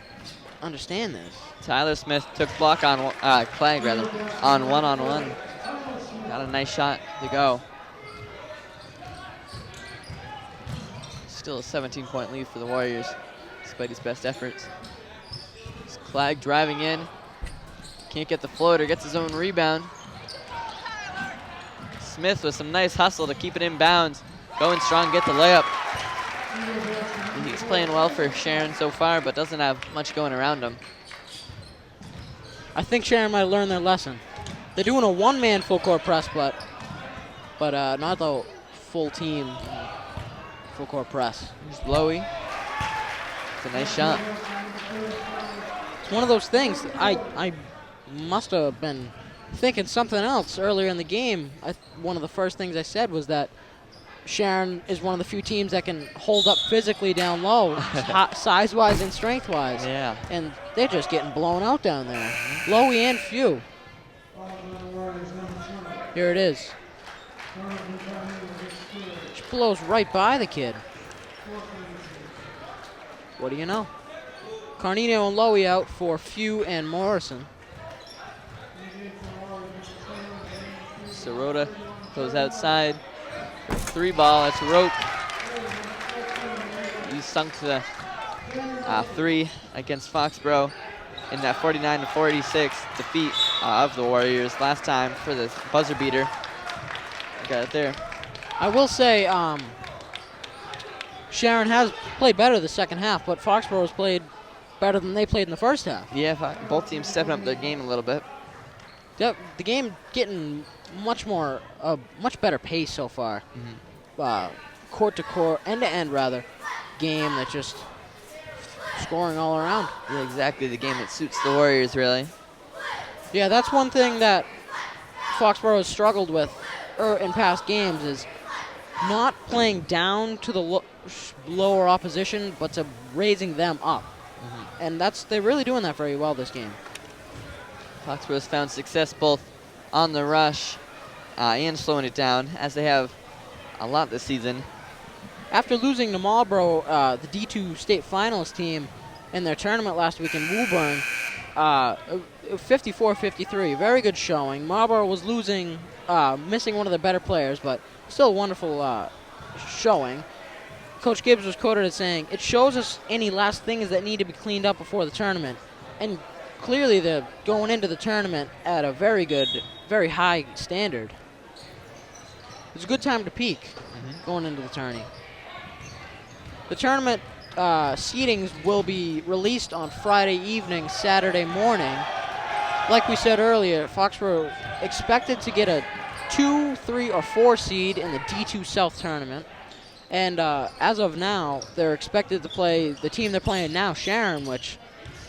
understand this. Tyler Smith took block on Clegg rather on one-on-one. Got a nice shot to go. Still a 17-point lead for the Warriors, despite his best efforts. It's Clegg driving in. Can't get the floater, gets his own rebound. Smith with some nice hustle to keep it in bounds. Going strong, get the layup. He's playing well for Sharon so far, but doesn't have much going around him. I think Sharon might learn their lesson. They're doing a one-man full court press, but not the full team full court press. Here's Lowy. It's a nice shot. It's one of those things. I must have been thinking something else earlier in the game. One of the first things I said was that Sharon is one of the few teams that can hold up physically down low, size-wise and strength-wise. Yeah. And they're just getting blown out down there. Lowy and few. Here it is. She blows right by the kid. What do you know? Carnino and Lowy out for Few and Morrison. Sirota goes outside. Three ball, it's Rope. He's sunk to the three against Foxborough in that 49-46 defeat of the Warriors last time for the buzzer beater. Got it there. I will say Sharon has played better the second half, but Foxborough has played better than they played in the first half. Yeah, both teams stepping up their game a little bit. Yep, the game getting much better pace so far. Court to court, end to end rather, game that just scoring all around. Yeah, exactly the game that suits the Warriors, really. Yeah, that's one thing that Foxborough has struggled with in past games is not playing down to the lower opposition, but to raising them up. And they're really doing that very well this game. Foxborough's found success both on the rush and slowing it down, as they have a lot this season. After losing to Marlborough, the D2 state finals team, in their tournament last week in Woburn, 54-53, very good showing. Marlborough was losing, missing one of their better players, but still a wonderful showing. Coach Gibbs was quoted as saying, "It shows us any last things that need to be cleaned up before the tournament." And clearly they're going into the tournament at a very good, very high standard. It's a good time to peak going into the tourney. The tournament seedings will be released on Friday evening, Saturday morning. Like we said earlier, Foxborough expected to get a 2, 3, or 4 seed in the D2 South tournament. And as of now, they're expected to play the team they're playing now, Sharon, which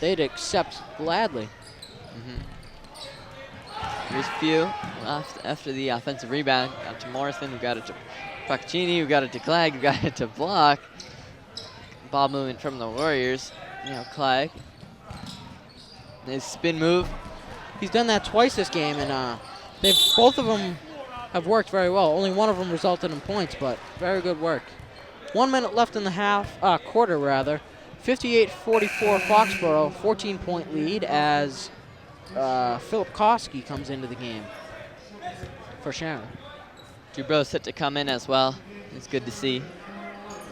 they'd accept gladly. Here's Few after the offensive rebound. Up to Morrison, who got it to Procaccini, who got it to Clegg, who got it to Block. Ball movement from the Warriors. Clegg. His spin move. He's done that twice this game, and both of them have worked very well. Only one of them resulted in points, but very good work. 1 minute left in the quarter rather. 58-44 Foxborough, 14-point lead as Philip Koski comes into the game for Sharon. Dubrow set to come in as well. It's good to see.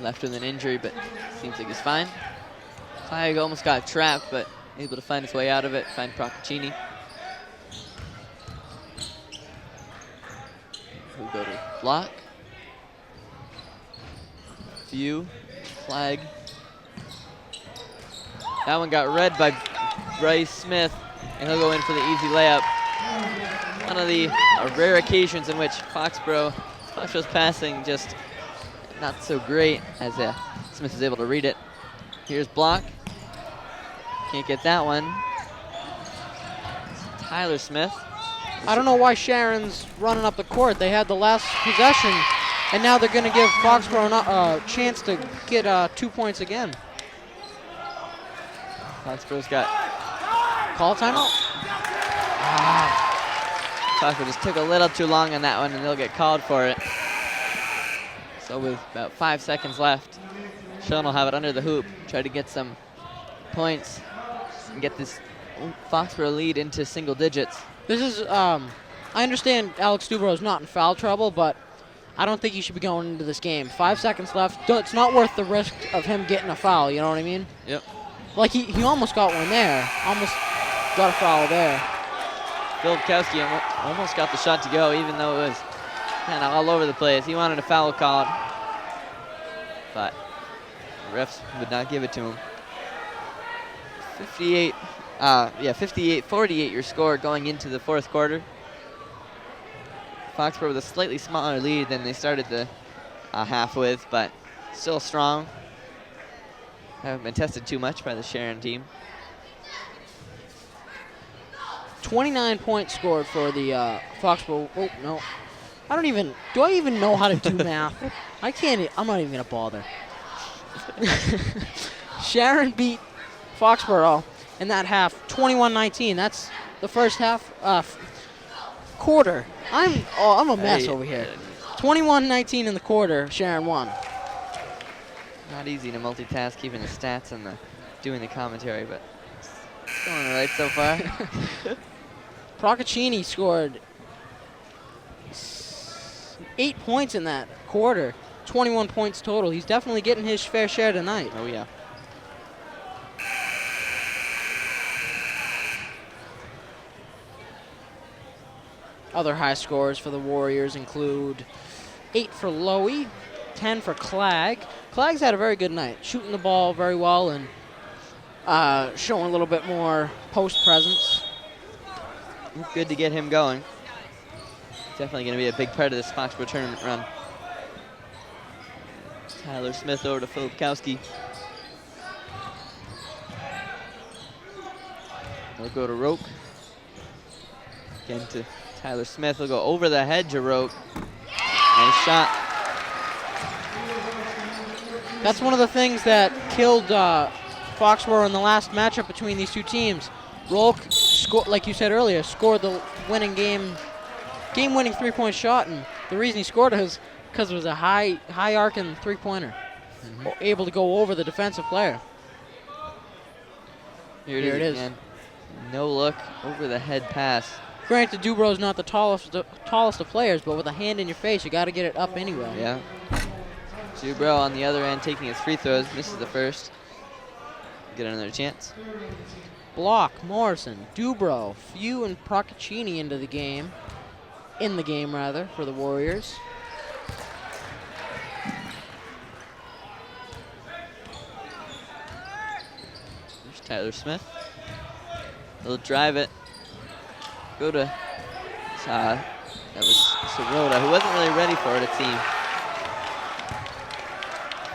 Left with an injury, but seems like he's fine. Clegg almost got trapped, but able to find his way out of it, find Procaccini. We'll go to Block. Few, Clegg. That one got read by Bryce Smith, and he'll go in for the easy layup. One of the rare occasions in which Foxborough's passing just not so great, as Smith is able to read it. Here's Block. Can't get that one. It's Tyler Smith. I don't know why Sharon's running up the court. They had the last possession, and now they're going to give Foxborough a chance to get 2 points again. Foxborough's got Call timeout? Foxborough just took a little too long on that one, and they'll get called for it. So with about 5 seconds left, Sharon will have it under the hoop, try to get some points and get this Foxborough lead into single digits. This is, I understand Alex Dubrow is not in foul trouble, but I don't think he should be going into this game. 5 seconds left. It's not worth the risk of him getting a foul, you know what I mean? Yep. Like, he almost got one there. Almost got a foul there. Filipkowski almost got the shot to go, even though it was kind of all over the place. He wanted a foul called, but the refs would not give it to him. 58-48 your score going into the fourth quarter. Foxborough with a slightly smaller lead than they started the half with, but still strong. Haven't been tested too much by the Sharon team. 29 points scored for the Foxborough. Oh, no. Do I even know how to do math? I'm not even going to bother. Sharon beat Foxborough in that half, 21-19. That's the first half, quarter. I'm a mess over here. 21-19 in the quarter, Sharon won. Not easy to multitask, keeping the stats and doing the commentary, but it's going all right so far. Procaccini scored 8 points in that quarter, 21 points total. He's definitely getting his fair share tonight. Oh, yeah. Other high scores for the Warriors include 8 for Lowy, 10 for Clegg. Clegg's had a very good night, shooting the ball very well and showing a little bit more post presence. Good to get him going. Definitely going to be a big part of this Foxborough tournament run. Tyler Smith over to Filipkowski. We'll go to Roque. Again to Tyler Smith. He'll go over the head to Roque. Nice shot. That's one of the things that killed Foxborough in the last matchup between these two teams. Roque, like you said earlier, scored the winning game-winning three-point shot, and the reason he scored it is because it was a high arcing three-pointer. Able to go over the defensive player. Here it is. Again. No look, over the head pass. Granted, Dubrough's not the tallest of players, but with a hand in your face, you got to get it up anyway. Yeah. Dubrow on the other end taking his free throws. Misses the first. Get another chance. Block, Morrison, Dubrow, Few, and Procaccini into the game. In the game, rather, for the Warriors. There's Tyler Smith. He'll drive it. Go to, that was Sirota, who wasn't really ready for it, it seemed.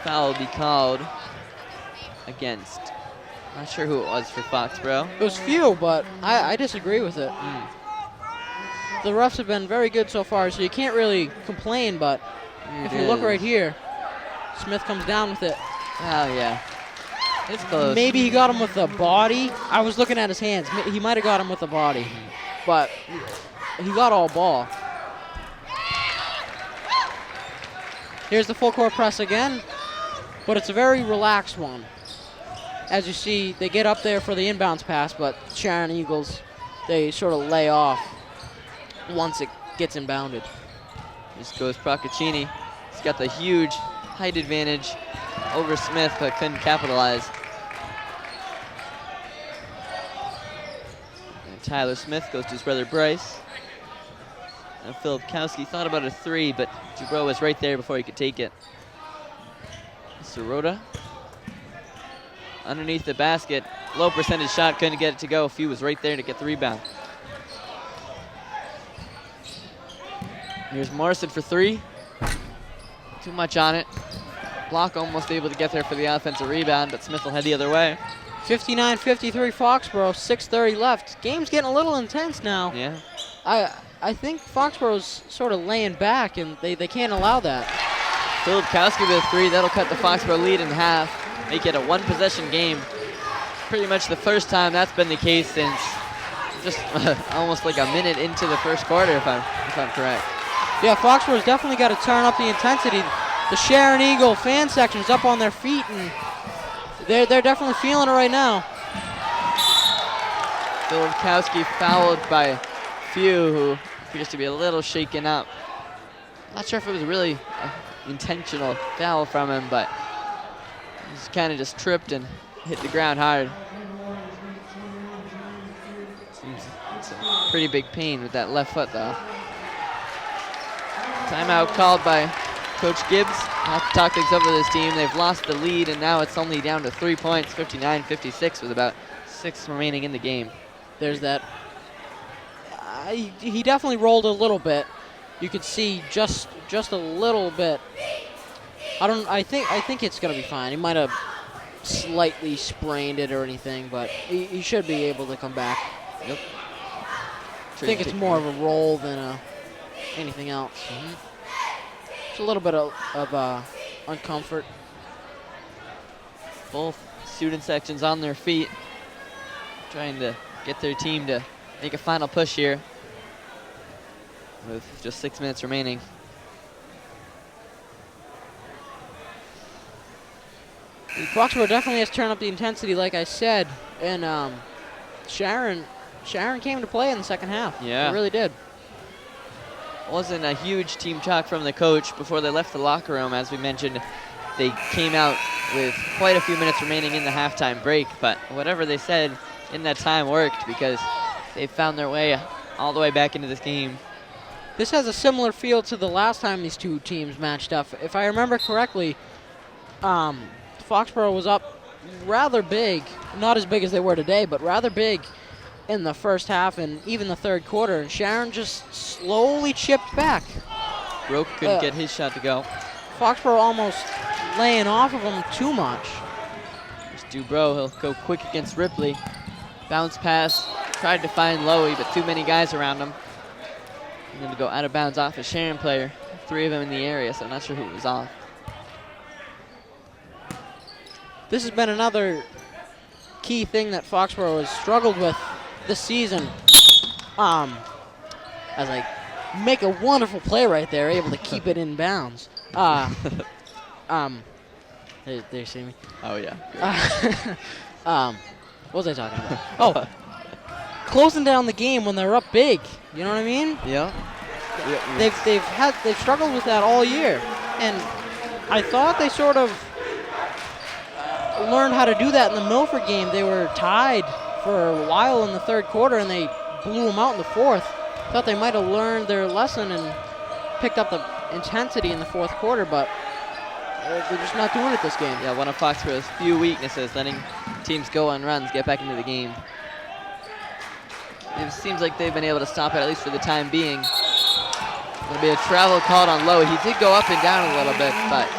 Foul will be called against, not sure who it was for Foxborough. It was Few, but I disagree with it. The refs have been very good so far, so you can't really complain, but if you look right here, Smith comes down with it. Oh, yeah. It's close. Maybe he got him with the body. I was looking at his hands. He might have got him with the body, but he got all ball. Here's the full court press again, but it's a very relaxed one. As you see, they get up there for the inbounds pass, but Sharon Eagles, they sort of lay off once it gets inbounded. This goes Procaccini. He's got the huge height advantage over Smith, but couldn't capitalize. And Tyler Smith goes to his brother Bryce. And Filipkowski thought about a three, but Dubrow was right there before he could take it. Sirota underneath the basket. Low percentage shot, couldn't get it to go. Few was right there to get the rebound. Here's Morrison for three. Too much on it. Block almost able to get there for the offensive rebound, but Smith will head the other way. 59-53 Foxborough, 6:30 left. Game's getting a little intense now. Yeah. I think Foxborough's sort of laying back, and they can't allow that. Filipkowski with a three. That'll cut the Foxborough lead in half. Make it a one-possession game. Pretty much the first time that's been the case since just almost like a minute into the first quarter, if I'm correct. Yeah, Foxborough's definitely got to turn up the intensity. The Sharon Eagle fan section's up on their feet, and they're definitely feeling it right now. Filipkowski fouled by Few, who appears to be a little shaken up. Not sure if it was really an intentional foul from him, but he's kind of just tripped and hit the ground hard. Seems it's a pretty big pain with that left foot, though. Timeout called by Coach Gibbs. Have to talk things over this team. They've lost the lead, and now it's only down to 3 points, 59-56, with about 6 remaining in the game. There's that. He definitely rolled a little bit. You could see just a little bit. I think it's gonna be fine. He might have slightly sprained it or anything, but he should be able to come back. Yep. I think it's more of a roll than anything else. It's a little bit of uncomfort. Both student sections on their feet, trying to get their team to make a final push here with just 6 minutes remaining. Foxborough definitely has to turn up the intensity, like I said, and Sharon came to play in the second half. Yeah, it really did. Wasn't a huge team talk from the coach before they left the locker room. As we mentioned, they came out with quite a few minutes remaining in the halftime break, but whatever they said in that time worked because they found their way all the way back into this game. This has a similar feel to the last time these two teams matched up. If I remember correctly, Foxborough was up rather big, not as big as they were today, but rather big in the first half and even the third quarter. And Sharon just slowly chipped back. Roke couldn't get his shot to go. Foxborough almost laying off of him too much. There's Dubrow, he'll go quick against Ripley. Bounce pass, tried to find Lowy, but too many guys around him. I'm going to go out of bounds off a Sharon player. 3 of them in the area, so I'm not sure who was off. This has been another key thing that Foxborough has struggled with this season. As I make a wonderful play right there, able to keep it in bounds. There you see me. Oh, yeah. What was I talking about? Oh, closing down the game when they're up big. You know what I mean? Yeah. They've struggled with that all year, and I thought they sort of learned how to do that in the Milford game. They were tied for a while in the third quarter, and they blew them out in the fourth. Thought they might have learned their lesson and picked up the intensity in the fourth quarter, but they're just not doing it this game. Yeah, one of Foxborough's few weaknesses, letting teams go on runs, get back into the game. It seems like they've been able to stop it, at least for the time being. There'll be a travel called on Lowe. He did go up and down a little bit, but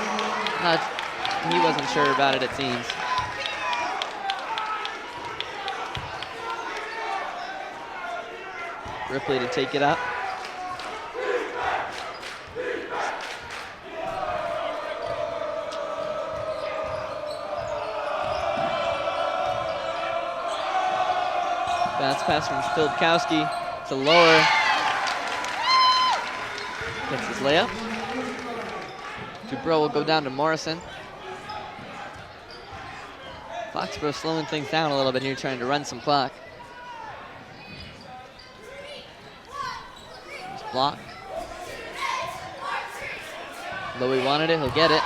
he wasn't sure about it, it seems. Ripley to take it up. Bounce pass from Filipkowski to Lower. Gets his layup. Dubrow will go down to Morrison. Foxborough slowing things down a little bit here, trying to run some clock. Block. Lowy wanted it, he'll get it.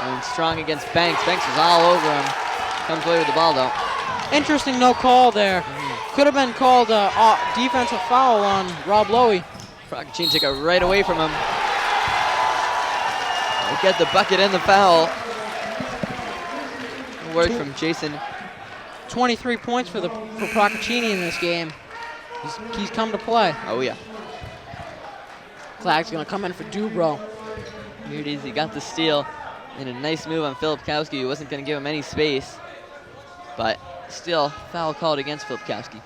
Going strong against Banks. Banks was all over him. Comes away with the ball though. Interesting no call there. Could have been called a defensive foul on Rob Lowy. Procaccini took it right away from him. He'll get the bucket and the foul. Good work from Jason. 23 points for Procaccini in this game. He's come to play. Oh yeah. Clagg's gonna come in for Dubrow. Here it is, he got the steal. And a nice move on Filipkowski, who wasn't gonna give him any space. But still, foul called against Filipkowski.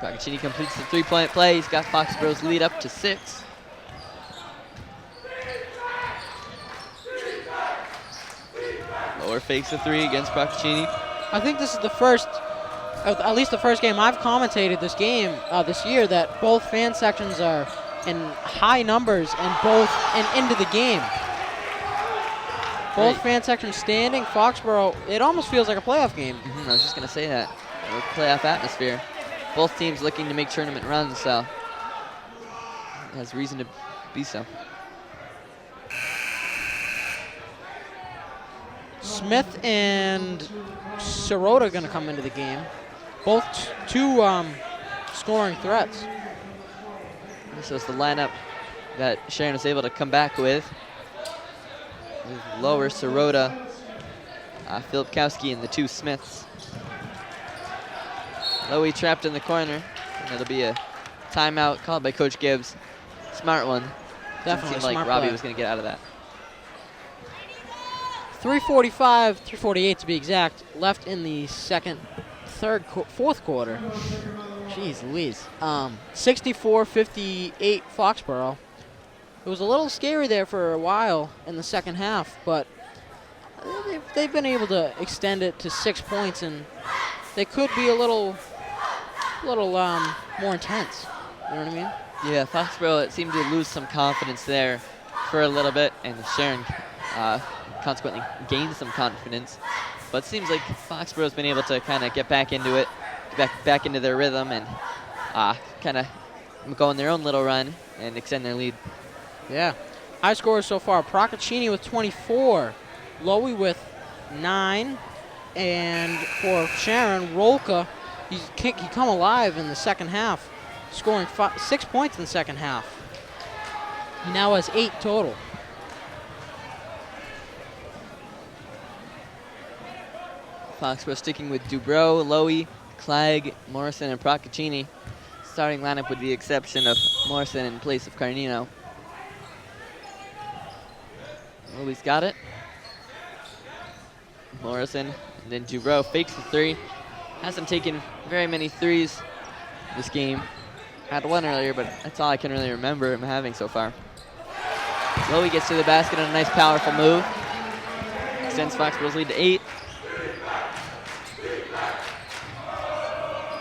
Procaccini completes the three-point play. He's got Foxborough's lead up to 6. Lower fakes a three against Procaccini. I think this is the first, at least the first game I've commentated this game this year, that both fan sections are in high numbers and into the game. Both fan sections standing. Foxborough, it almost feels like a playoff game. I was just going to say that. A playoff atmosphere. Both teams looking to make tournament runs, so it has reason to be so. Smith and Sirota are going to come into the game. Both two scoring threats. This was the lineup that Sharon was able to come back with Lower, Sirota, Filipkowski, and the two Smiths. Lowy trapped in the corner, and it'll be a timeout called by Coach Gibbs. Smart one. Definitely seemed like smart Robbie play. was going to get out of that. 3:45 to be exact, left in the fourth quarter. Jeez Louise. 64-58 Foxborough. It was a little scary there for a while in the second half, but they've been able to extend it to 6 points, and they could be a little more intense. You know what I mean? Yeah, Foxborough, it seemed to lose some confidence there for a little bit, and Sharon consequently gained some confidence. But it seems like Foxborough's been able to kind of get back into it, back into their rhythm, and kind of go on their own little run and extend their lead. Yeah. High scores so far. Procaccini with 24, Lowy with 9, and for Sharon, Rolka, he come alive in the second half, scoring 6 points in the second half. He now has 8 total. Foxborough sticking with Dubrow, Lowy, Clegg, Morrison, and Procaccini. Starting lineup with the exception of Morrison in place of Carnino. Lowy's got it. Morrison, and then Dubrow fakes the three. Hasn't taken very many threes this game. Had one earlier, but that's all I can really remember him having so far. Lowy gets to the basket on a nice, powerful move. Extends Foxborough's lead to 8.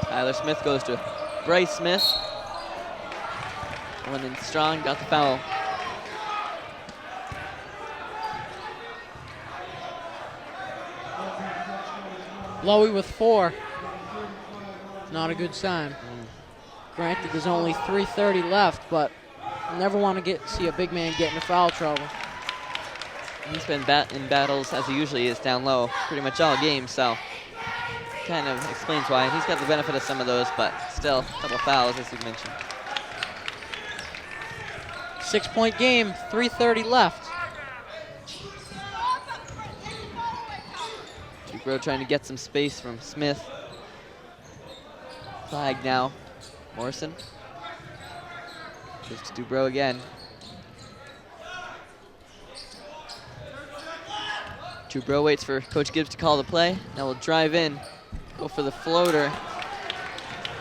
Tyler Smith goes to Bryce Smith. Went in strong, got the foul. Lowy with 4. Not a good sign. Granted, there's only 3:30 left, but never want to see a big man get into foul trouble. He's been in battles, as he usually is, down low pretty much all game, so kind of explains why. He's got the benefit of some of those, but still, a couple fouls, as you mentioned. 6-point game, 3:30 left. Dubrow trying to get some space from Smith. Flag now. Morrison. Gives to Dubrow again. Dubrow waits for Coach Gibbs to call the play. Now we'll drive in, go for the floater.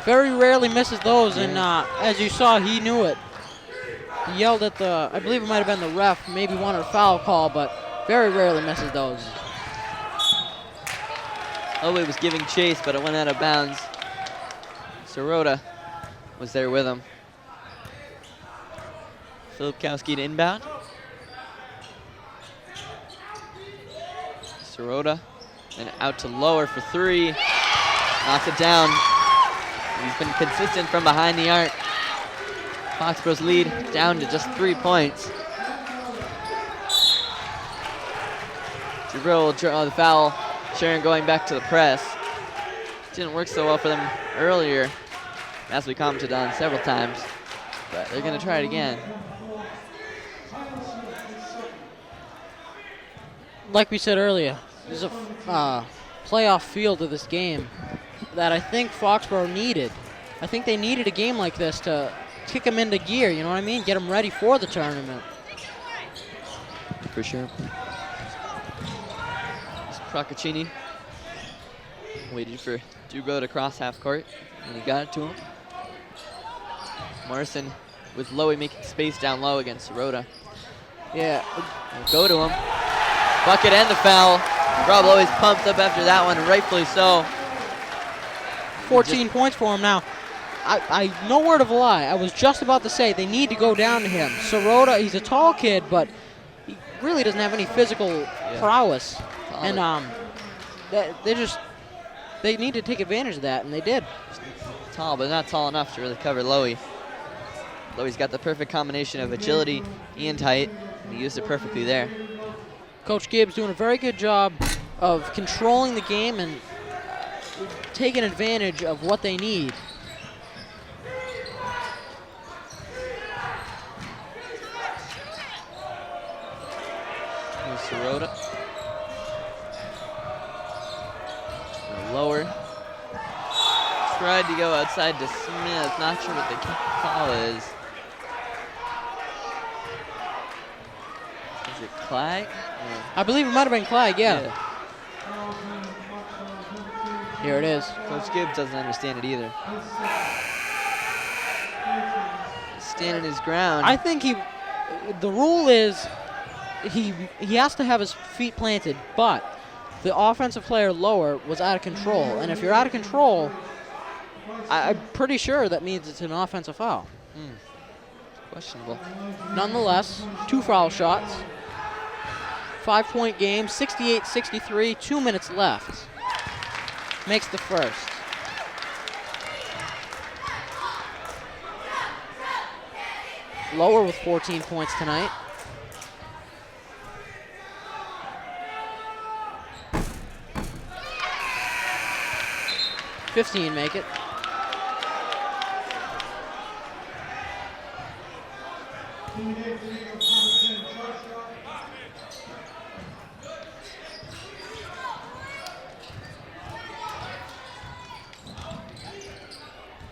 Very rarely misses those, and as you saw, he knew it. He yelled at I believe it might have been the ref, maybe wanted a foul call, but very rarely misses those. Lowy was giving chase, but it went out of bounds. Sirota was there with him. Filipkowski to inbound. Sirota, then out to Lower for 3. Knocks it down. He's been consistent from behind the arc. Foxborough's lead down to just 3 points. Dubrow will draw the foul. Sharon going back to the press. Didn't work so well for them earlier, as we commented on several times, but they're going to try it again. Like we said earlier, there's a playoff feel to this game that I think Foxborough needed. I think they needed a game like this to kick them into gear, you know what I mean? Get them ready for the tournament. For sure. Procaccini waited for Dubrow to cross half court, and he got it to him. Morrison with Lowy making space down low against Sirota. Yeah. Go to him. Bucket and the foul. Rob Lowy's pumped up after that one, rightfully so. 14 points for him now. I no word of a lie. I was just about to say they need to go down to him. Sirota, he's a tall kid, but he really doesn't have any physical prowess. And they need to take advantage of that, and they did. Tall, but not tall enough to really cover Lowy. Lowy's got the perfect combination of agility and height, and he used it perfectly there. Coach Gibbs doing a very good job of controlling the game and taking advantage of what they need. Here's Sirota. Lower. Tried to go outside to Smith. Not sure what the call is. Is it Clyde? I believe it might have been Clyde, yeah. Here it is. Coach Gibbs doesn't understand it either. Standing his ground. I think the rule is he has to have his feet planted, but the offensive player Lower was out of control. And if you're out of control, I'm pretty sure that means it's an offensive foul. Questionable. Nonetheless, 2 foul shots. 5-point game, 68-63, 2 minutes left. Makes the first. Lower with 14 points tonight. $15 make it.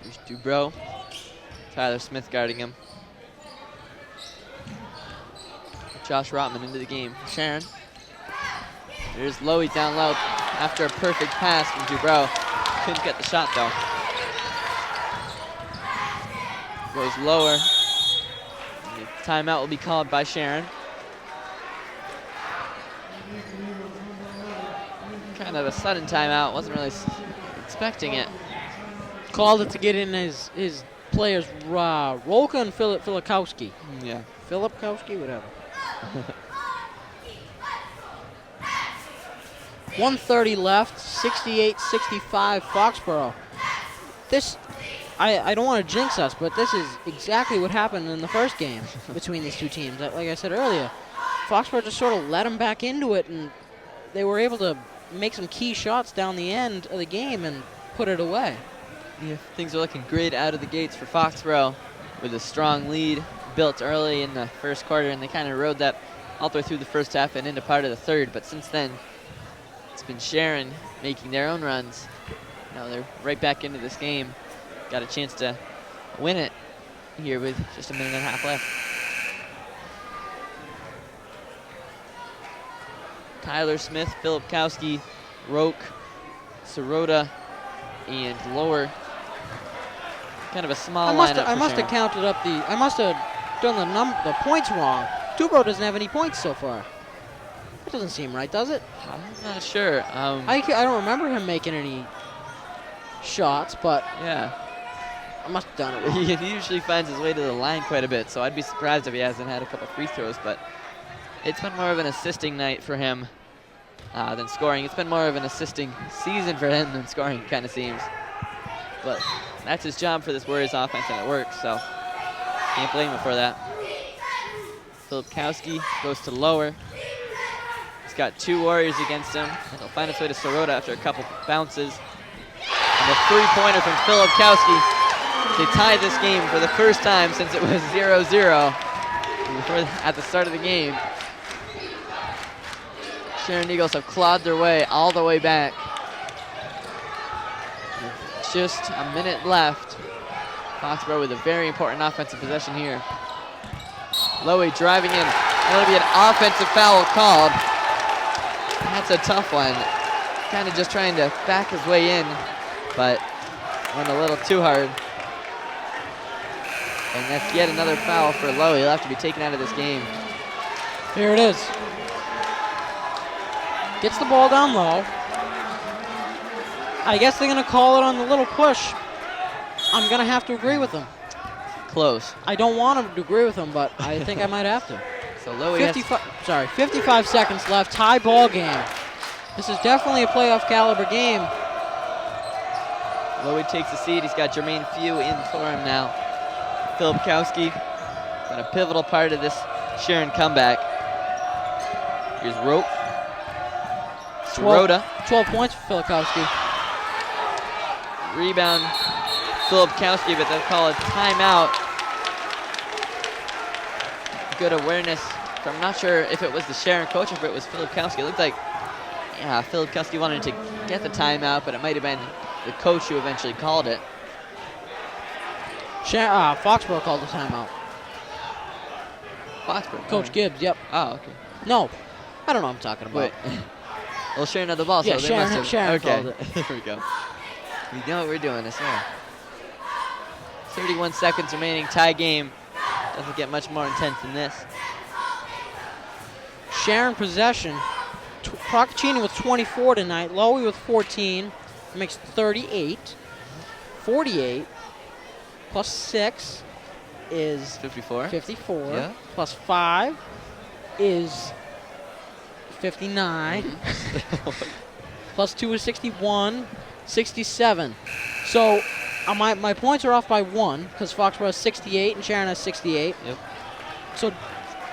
Here's Dubrow. Tyler Smith guarding him. Josh Rotman into the game. Sharon. There's Lowy down low after a perfect pass from Dubrow. Couldn't get the shot though. Goes Lower. And the timeout will be called by Sharon. Kind of a sudden timeout. Wasn't really expecting it. called it to get in his players, Rolka and Filikowski. Yeah. Filipkowski, whatever. 1:30 left, 68-65 Foxborough. This, I don't want to jinx us, but this is exactly what happened in the first game between these two teams. Like I said earlier, Foxborough just sort of let them back into it, and they were able to make some key shots down the end of the game and put it away. Yeah, things are looking great out of the gates for Foxborough with a strong lead built early in the first quarter, and they kind of rode that all the way through the first half and into part of the third. But since then, it's been Sharon making their own runs. Now they're right back into this game. Got a chance to win it here with just a minute and a half left. Tyler Smith, Filipkowski, Roke, Sirota, and Lower. Kind of a small lineup. I must have counted up I must have done the points wrong. Dubrow doesn't have any points so far. That doesn't seem right, does it? I'm not sure. I don't remember him making any shots, but yeah, I must have done it wrong. he usually finds his way to the line quite a bit, so I'd be surprised if he hasn't had a couple free throws. But it's been more of an assisting night for him than scoring. It's been more of an assisting season for him than scoring, kind of seems. But that's his job for this Warriors offense, and it works, so can't blame him for that. Filipkowski goes to Lower. He's got two Warriors against him, and he'll find his way to Sirota after a couple bounces. And a three-pointer from Filipkowski. They tied this game for the first time since it was 0-0 at the start of the game. Sharon Eagles have clawed their way all the way back. Just a minute left. Foxborough with a very important offensive possession here. Lowy driving in. That'll be an offensive foul called. That's a tough one. Kind of just trying to back his way in, but went a little too hard. And that's yet another foul for Lowy. He'll have to be taken out of this game. Here it is. Gets the ball down low. I guess they're going to call it on the little push. I'm going to have to agree with them. Close. I don't want to agree with them, but I think I might have to. So Lowy 55 seconds left. Tie ball game. This is definitely a playoff caliber game. Lowy takes the seat. He's got Jermaine Few in for him now. Filipkowski, been a pivotal part of this Sharon comeback. Here's Rope. Sirota. 12 points for Filikowski. Rebound, Filipkowski, but they'll call a timeout. Good awareness from, I'm not sure if it was the Sharon coach or if it was Filipkowski. It looked like, yeah, Filipkowski wanted to get the timeout, but it might have been the coach who eventually called it. Foxborough called the timeout. Foxborough? Coach Gibbs, yep. Oh, okay. No, I don't know what I'm talking about. Wait. Well, Sharon had the ball, so yeah, they Sharon, must have. Sharon Okay, called it. there we go. We know what we're doing, I swear. 31 seconds remaining, tie game. Doesn't get much more intense than this. Sharon possession. Procaccini with 24 tonight. Lowy with 14. Makes 38. 48 plus 6 is 54. 54. Yeah. Plus 5 is 59. Plus 2 is 61. 67. So my points are off by 1 because Foxborough has 68 and Sharon has 68. Yep. So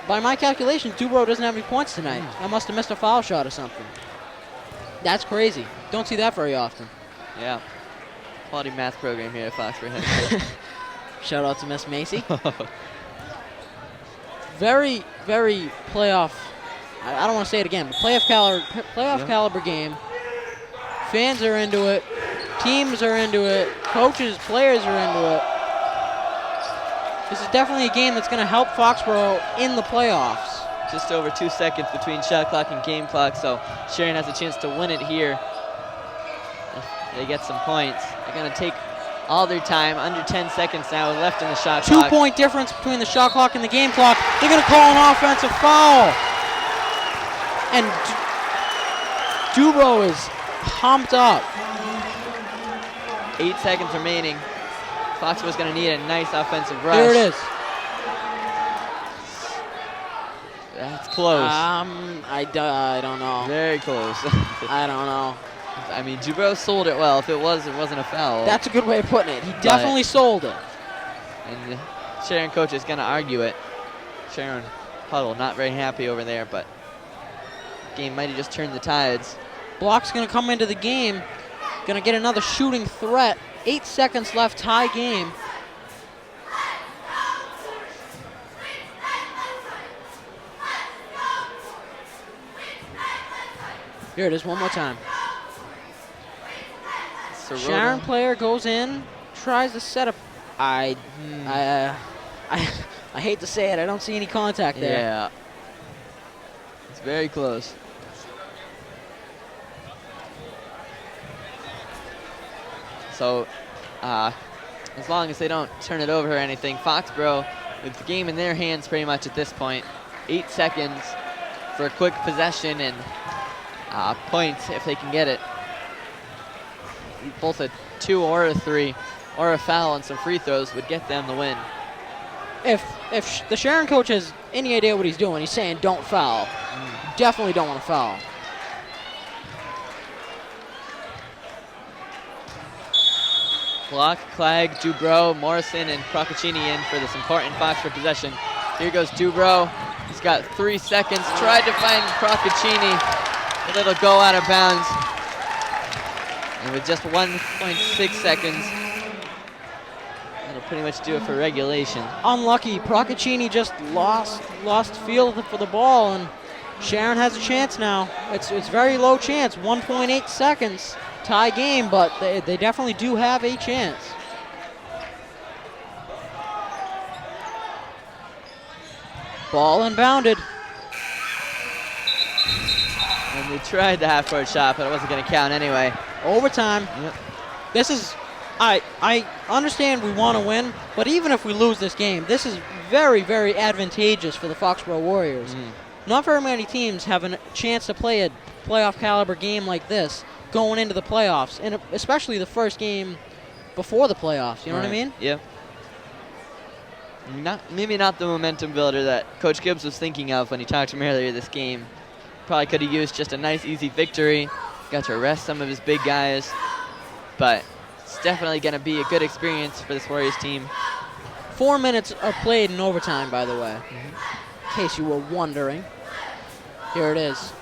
by my calculations, Dubrow doesn't have any points tonight. I must have missed a foul shot or something. That's crazy. Don't see that very often. Yeah. Quality math program here at Foxborough. Shout out to Miss Macy. Very, very playoff. I don't want to say it again, but playoff caliber game. Fans are into it. Teams are into it. Coaches, players are into it. This is definitely a game that's going to help Foxborough in the playoffs. Just over 2 seconds between shot clock and game clock, so Sharon has a chance to win it here. If they get some points. They're going to take all their time, under 10 seconds now left in the shot clock. 2-point difference between the shot clock and the game clock. They're going to call an offensive foul. And Dubrow is pumped up. 8 seconds remaining. Foxborough's going to need a nice offensive rush. Here it is. That's close. I don't know. Very close. I don't know. I mean, Dubrow sold it well. If it wasn't a foul. That's a good way of putting it. He definitely sold it. And the Sharon coach is going to argue it. Sharon Huddle not very happy over there, but game might have just turned the tides. Block's going to come into the game. Going to get another shooting threat. 8 seconds left, tie game. Here it is one more time. Sharon player goes in, tries to set up. I hate to say it, I don't see any contact there. Yeah. It's very close. So, as long as they don't turn it over or anything, Foxborough, with the game in their hands pretty much at this point, 8 seconds for a quick possession and points if they can get it. Both a 2 or a 3 or a foul and some free throws would get them the win. If the Sharon coach has any idea what he's doing, he's saying don't foul. Definitely don't want to foul. Block, Clegg, Dubrow, Morrison, and Procaccini in for this important Foxborough possession. Here goes Dubrow. He's got 3 seconds. Tried to find Procaccini. A little go out of bounds. And with just 1.6 seconds, that'll pretty much do it for regulation. Unlucky. Procaccini just lost feel for the ball, and Sharon has a chance now. It's very low chance. 1.8 seconds. Tie game, but they definitely do have a chance. Ball inbounded. And they tried the half-court shot, but it wasn't going to count anyway. Overtime. Yep. This is, I understand we want to win, but even if we lose this game, this is very, very advantageous for the Foxborough Warriors. Not very many teams have a chance to play a playoff caliber game like this going into the playoffs, and especially the first game before the playoffs. You know what I mean? Yeah. Maybe not the momentum builder that Coach Gibbs was thinking of when he talked to him earlier this game. Probably could have used just a nice, easy victory. Got to rest some of his big guys. But it's definitely going to be a good experience for this Warriors team. 4 minutes are played in overtime, by the way, in case you were wondering. Here it is.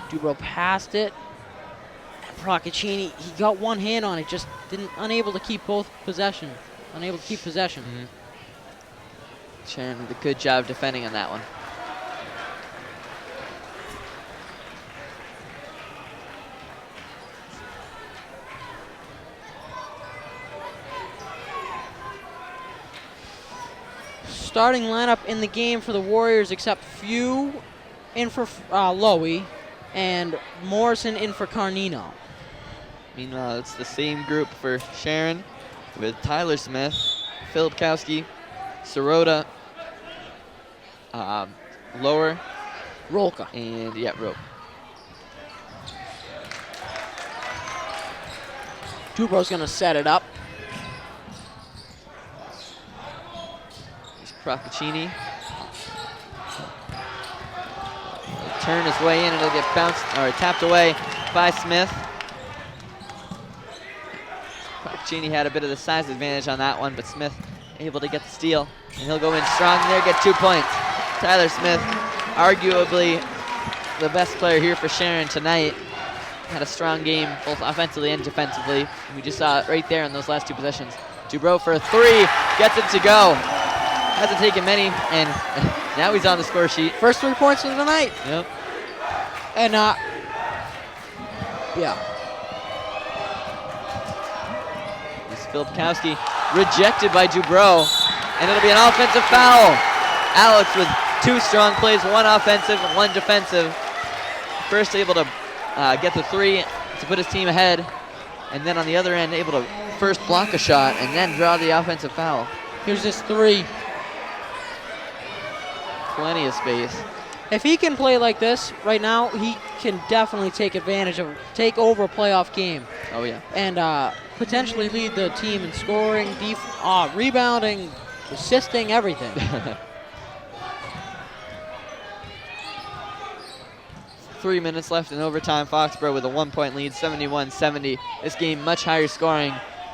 Dubrow passed it. Procaccini, he got one hand on it, just unable to keep possession. Sharon did a good job defending on that one. Starting lineup in the game for the Warriors, except few in for Lowy and Morrison in for Carnino. Meanwhile, it's the same group for Sharon with Tyler Smith, Filipkowski, Sirota, Lower, Rolka. And Rope. Dubrow's going to set it up. Here's Procaccini. He'll turn his way in and it'll get bounced or tapped away by Smith. Procaccini had a bit of the size advantage on that one, but Smith able to get the steal. And he'll go in strong there, get 2 points. Tyler Smith, arguably the best player here for Sharon tonight. Had a strong game, both offensively and defensively. And we just saw it right there in those last 2 possessions. Dubrow for a 3, gets it to go. Hasn't taken many, and now he's on the score sheet. First 3 points of the night. Yep. And, yeah. Filipkowski rejected by Dubrow, and it'll be an offensive foul. Alex with 2 strong plays, 1 offensive and 1 defensive. First able to get the 3 to put his team ahead, and then on the other end able to first block a shot and then draw the offensive foul. Here's this 3. Plenty of space. If he can play like this right now, he can definitely take over a playoff game. Oh, yeah. And potentially lead the team in scoring, rebounding, assisting, everything. 3 minutes left in overtime. Foxborough with a 1-point lead, 71-70. This game much higher scoring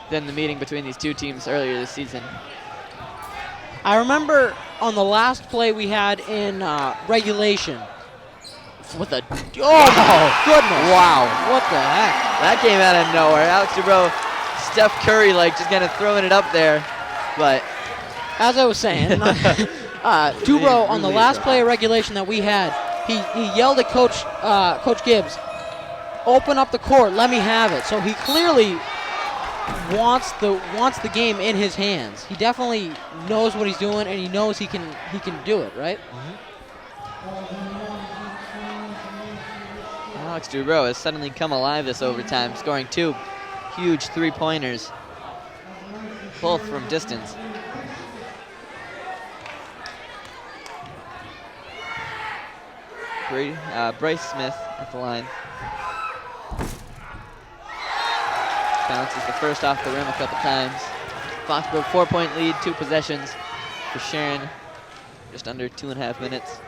than the meeting between these two teams earlier this season. I remember on the last play we had in regulation with a, oh goodness. Wow. What the heck? That came out of nowhere. Alex Dubrow, Steph Curry, like just kind of throwing it up there. But as I was saying, Dubrow on the last play of regulation that we had, he yelled at Coach Gibbs, open up the court, let me have it. So he clearly wants the game in his hands. He definitely knows what he's doing, and he knows he can do it, right? Alex Dubrow has suddenly come alive this overtime, scoring 2 huge 3-pointers, both from distance. Bryce Smith at the line. Bounces the first off the rim a couple times. Foxborough 4-point lead, 2 possessions for Sharon. Just under 2.5 minutes.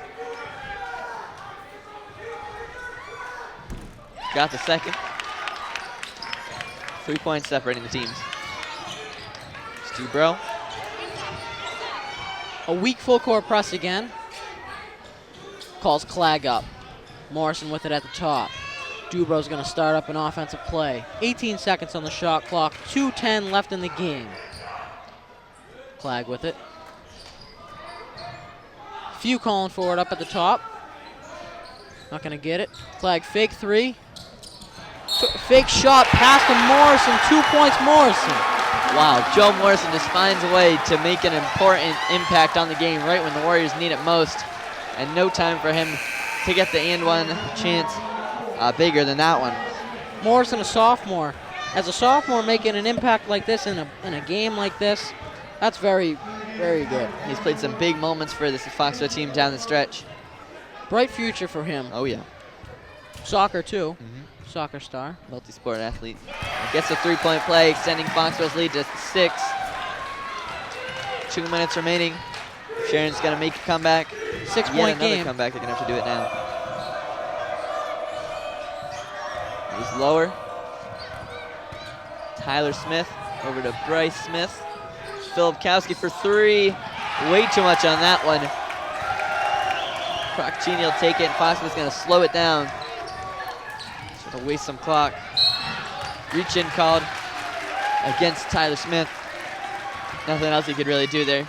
Got the second. 3 points separating the teams. Dubrow. A weak full court press again. Calls Clegg up. Morrison with it at the top. Dubrow's going to start up an offensive play. 18 seconds on the shot clock. 2:10 left in the game. Clegg with it. Few calling for it up at the top. Not going to get it. Clegg fake 3. Fake shot past to Morrison. 2 points Morrison. Wow, Joe Morrison just finds a way to make an important impact on the game right when the Warriors need it most. And no time for him to get the and one chance bigger than that one. Morrison, a sophomore. As a sophomore making an impact like this in a game like this, that's very, very good. He's played some big moments for this Foxborough team down the stretch. Bright future for him. Oh, yeah. Soccer, too. Soccer star. Multi-sport athlete. Gets a 3-point play, extending Foxborough's lead to 6. 2 minutes remaining. Sharon's going to make a comeback. 6-point game. Another comeback. They're going to have to do it now. He's lower. Tyler Smith over to Bryce Smith. Filipkowski for 3. Way too much on that one. Procchini will take it, and Foxborough's going to slow it down. Sort of waste some clock. Reach in called against Tyler Smith. Nothing else he could really do there.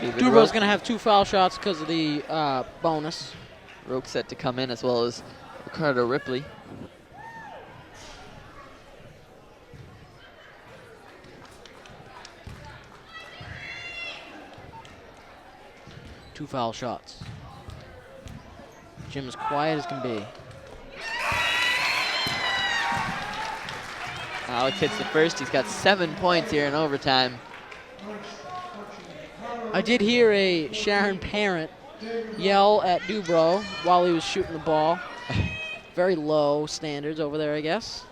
Dubrow's going to have 2 foul shots because of the bonus. Roke set to come in, as well as Ricardo Ripley. Two foul shots. Jim as quiet as can be. Alex hits the first. He's got 7 points here in overtime. I did hear a Sharon parent yell at Dubrow while he was shooting the ball. Very low standards over there, I guess.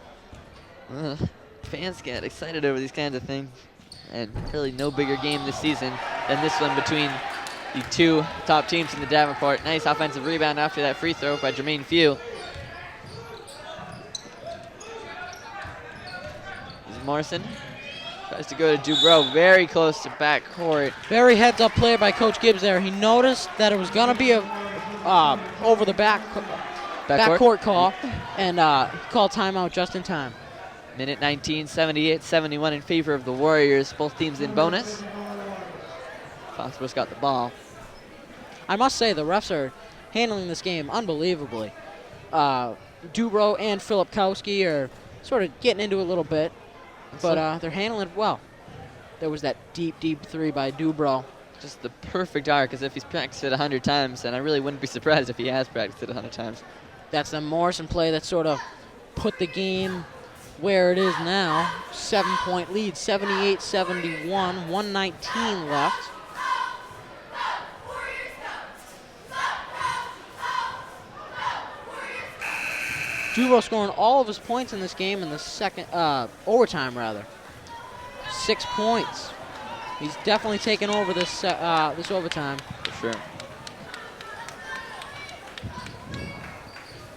Fans get excited over these kinds of things. And really no bigger game this season than this one between the 2 top teams in the Davenport. Nice offensive rebound after that free throw by Jermaine Few. Here's Morrison. Tries to go to Dubrow, very close to backcourt. Very heads-up play by Coach Gibbs there. He noticed that it was going to be a over the backcourt call, and he called timeout just in time. Minute 19, 78-71 in favor of the Warriors. Both teams in bonus. Foxborough's got the ball. I must say, the refs are handling this game unbelievably. Dubrow and Filipkowski are sort of getting into it a little bit. But they're handling it well. There was that deep, deep 3 by Dubrow. Just the perfect arc, as if he's practiced it 100 times, and I really wouldn't be surprised if he has practiced it 100 times. That's the Morrison play that sort of put the game where it is now. 7-point lead, 78-71, 119 left. Dubrow scoring all of his points in this game in the second overtime, rather. 6 points. He's definitely taken over this this overtime. For sure.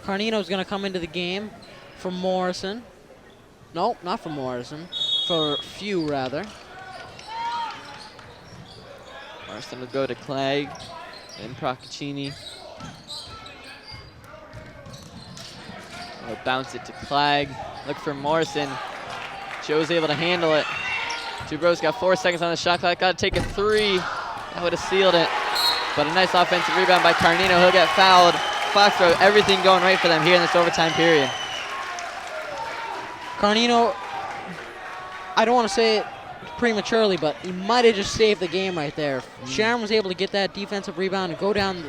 Carnino's going to come into the game for Morrison. No, not for Morrison. For Few, rather. Morrison will go to Clegg, then Procaccini. Will bounce it to Clegg. Look for Morrison. Joe's able to handle it. Dubrow's got 4 seconds on the shot clock. Got to take a 3. That would have sealed it. But a nice offensive rebound by Carnino. He'll get fouled. Foxborough, everything going right for them here in this overtime period. Carnino, I don't want to say it prematurely, but he might have just saved the game right there. Sharon was able to get that defensive rebound and go down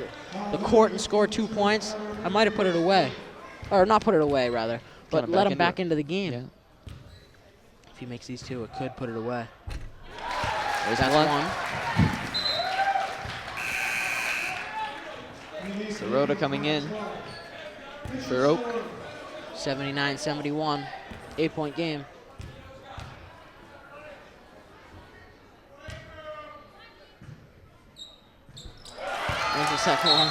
the court and score 2 points. I might have put it away. Or not put it away, rather, but let him back into the game. Yeah. If he makes these 2, it could put it away. There's That's one. 1. Sirota coming in for Oak. 79-71, 8-point game. There's the second one.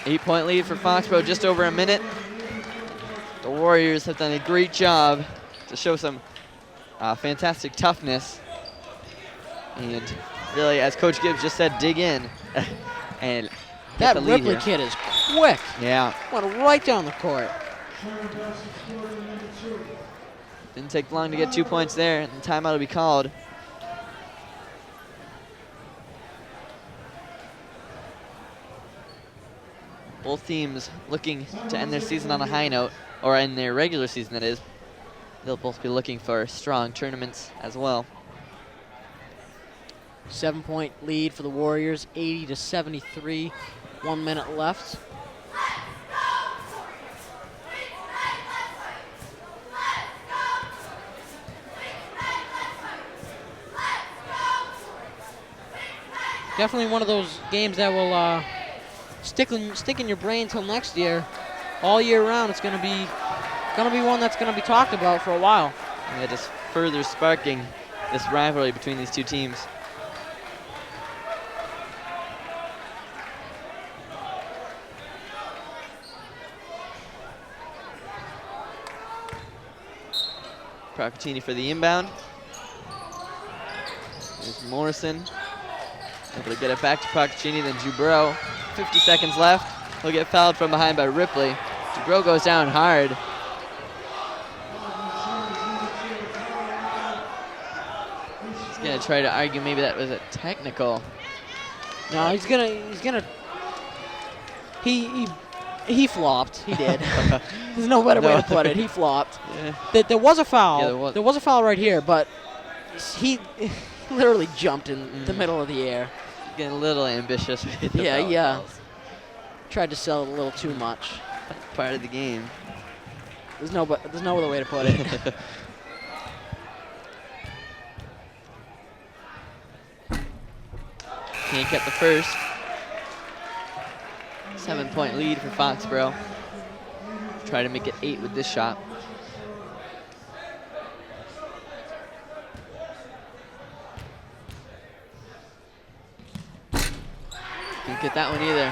8-point lead for Foxborough, just over a minute. The Warriors have done a great job to show some fantastic toughness. And really, as Coach Gibbs just said, dig in. And get That the lead Ripley here. kid is quick. Yeah, Went right down the court. didn't take long to get 2 points there, and the timeout will be called. Both teams looking to end their season on a high note, or in their regular season, that is. They'll both be looking for strong tournaments as well. 7-point lead for the Warriors, 80-73. 1 minute left. Definitely one of those games that will stick in your brain till next year. All year round, it's gonna be one that's gonna be talked about for a while. Yeah, just further sparking this rivalry between these two teams. Procaccini for the inbound. There's Morrison. Able to get it back to Procaccini, then Dubrow. 50 seconds left. He'll get fouled from behind by Ripley. Dubrow goes down hard. He's gonna try to argue maybe that was a technical. No, he's gonna. He flopped. He did. There's no better way to put it. He flopped. Yeah. There was a foul. Yeah, there was a foul right here, but he literally jumped in the middle of the air. Getting a little ambitious with the Yeah, foul yeah. calls. Tried to sell it a little too much. Part of the game. There's no other way to put it. Can't get the first. 7-point lead for Foxborough. Try to make it 8 with this shot. Didn't get that one either.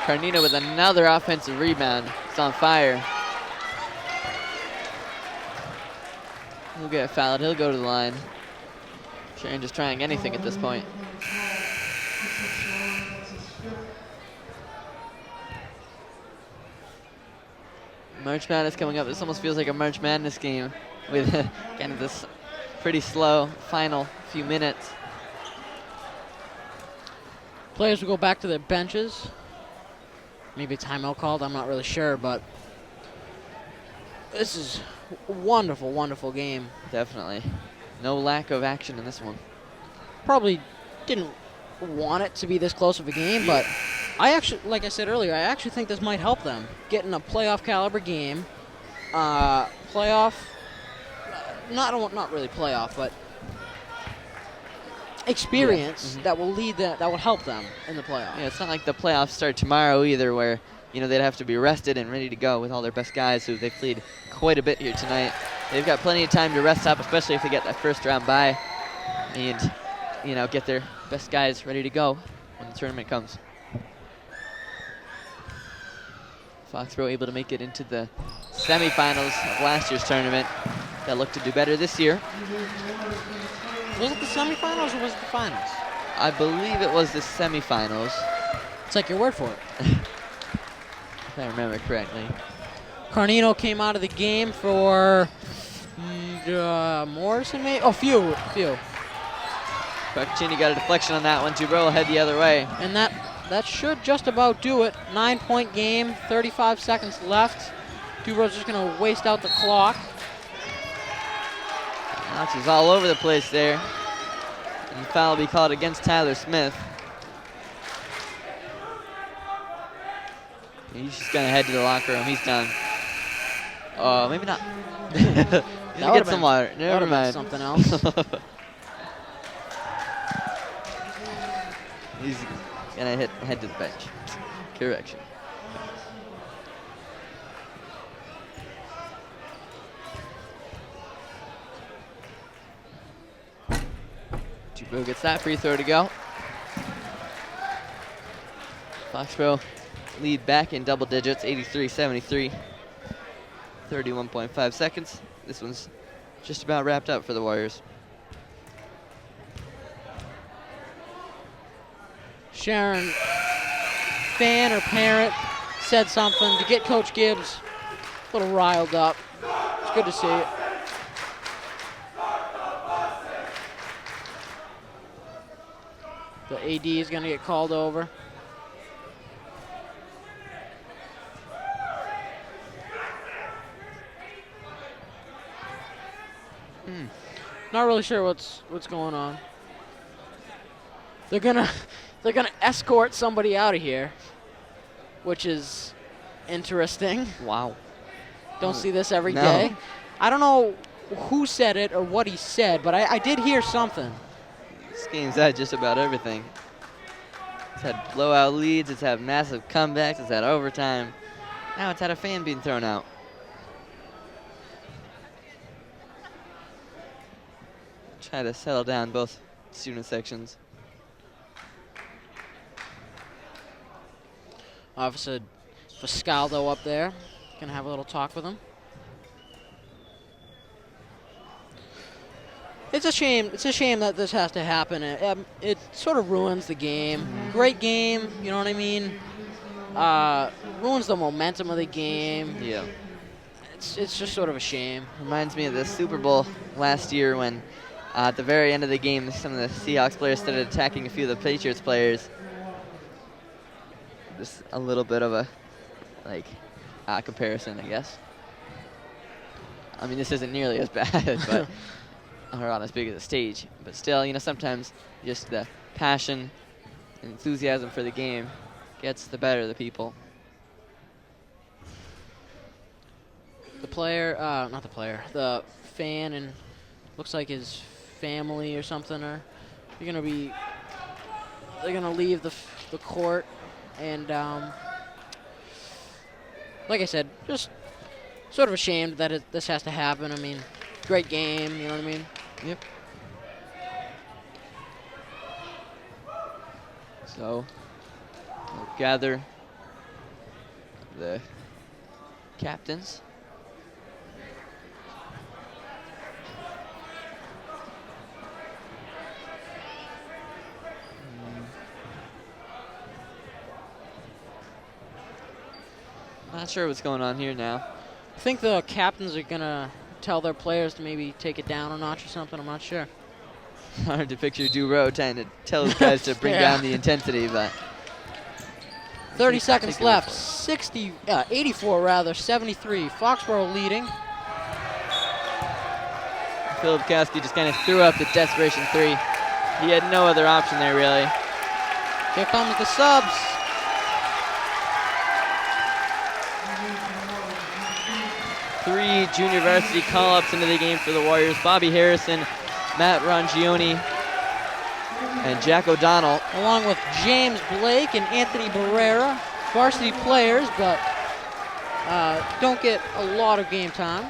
Carnino with another offensive rebound. It's on fire. He'll get fouled. He'll go to the line. Sharon just trying anything at this point. March Madness coming up. This almost feels like a March Madness game with kind of this pretty slow final few minutes. Players will go back to their benches. Maybe a timeout called, I'm not really sure, but this is a wonderful, wonderful game. Definitely. No lack of action in this one. Probably didn't want it to be this close of a game, but I actually, like I said earlier, I actually think this might help them. Getting a playoff caliber game, playoff, not really playoff, but experience that will help them in the playoffs. Yeah, it's not like the playoffs start tomorrow either, where they'd have to be rested and ready to go with all their best guys who they've played quite a bit here tonight. They've got plenty of time to rest up, especially if they get that first round bye and, get their best guys ready to go when the tournament comes. Foxborough able to make it into the semifinals of last year's tournament. They'll look to do better this year. Was it the semifinals or was it the finals? I believe it was the semifinals. Take your word for it. If I remember correctly. Carnino came out of the game for Morrison, maybe? Oh, few. Buckchini got a deflection on that one. Dubrow will head the other way. And that should just about do it. 9-point game, 35 seconds left. Dubrow's just going to waste out the clock. Nazis all over the place there. And the foul will be called against Tyler Smith. He's just going to head to the locker room. He's done. Oh, maybe not. He's going to get some water. Never mind. Something else. He's going to head to the bench. Correction. Dubrow gets that free throw to go. Foxborough lead back in double digits, 83-73. 31.5 seconds. This one's just about wrapped up for the Warriors. Sharon, fan or parent, said something to get Coach Gibbs a little riled up. It's good to see it. The AD is going to get called over. Not really sure what's going on. They're gonna escort somebody out of here, which is interesting. Wow. Don't see this every day. I don't know who said it or what he said, but I did hear something. This game's had just about everything. It's had blowout leads, it's had massive comebacks, it's had overtime. Now it's had a fan being thrown out. Try to settle down both student sections. Officer Fascaldo up there. Gonna have a little talk with him. It's a shame. It's a shame that this has to happen. It sort of ruins the game. Great game, you know what I mean? Ruins the momentum of the game. Yeah. It's just sort of a shame. Reminds me of the Super Bowl last year when at the very end of the game, some of the Seahawks players started attacking a few of the Patriots players. Just a little bit of a comparison, I guess. I mean, this isn't nearly as bad, but or on as big as a stage. But still, sometimes just the passion and enthusiasm for the game gets the better of the people. The fan, and looks like his family or something, they're gonna leave the court, and like I said, just sort of ashamed that this has to happen. I mean, great game, you know what I mean? Yep. So we'll gather the captains. Not sure what's going on here now. I think the captains are gonna tell their players to maybe take it down a notch or something. I'm not sure. Hard to picture Dubrow trying to tell his guys to bring down the intensity, but 30 seconds left. 84 rather, 73. Foxborough leading. Philip Kowski just kind of threw up the desperation three. He had no other option there, really. Here comes the subs. Three junior varsity call-ups into the game for the Warriors. Bobby Harrison, Matt Rongioni, and Jack O'Donnell. Along with James Blake and Anthony Barrera. varsity players, but don't get a lot of game time.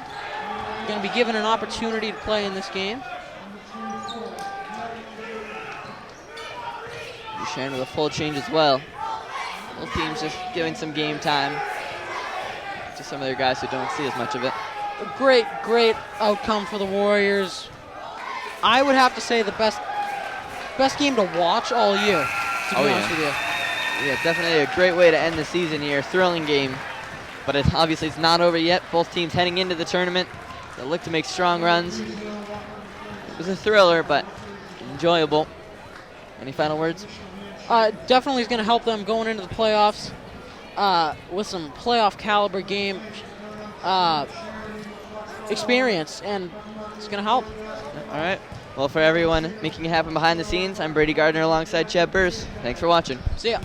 Going to be given an opportunity to play in this game. Sharon with a full change as well. Both teams just giving some game time to some of their guys who don't see as much of it. A great, great outcome for the Warriors. I would have to say the best game to watch all year, to be honest with you. Yeah, definitely a great way to end the season here. Thrilling game, but obviously it's not over yet. Both teams heading into the tournament. They'll look to make strong runs. It was a thriller, but enjoyable. Any final words? Definitely is going to help them going into the playoffs with some playoff caliber game experience, and it's going to help. All right. Well, for everyone making it happen behind the scenes, I'm Brady Gardner alongside Chad Burse. Thanks for watching. See ya.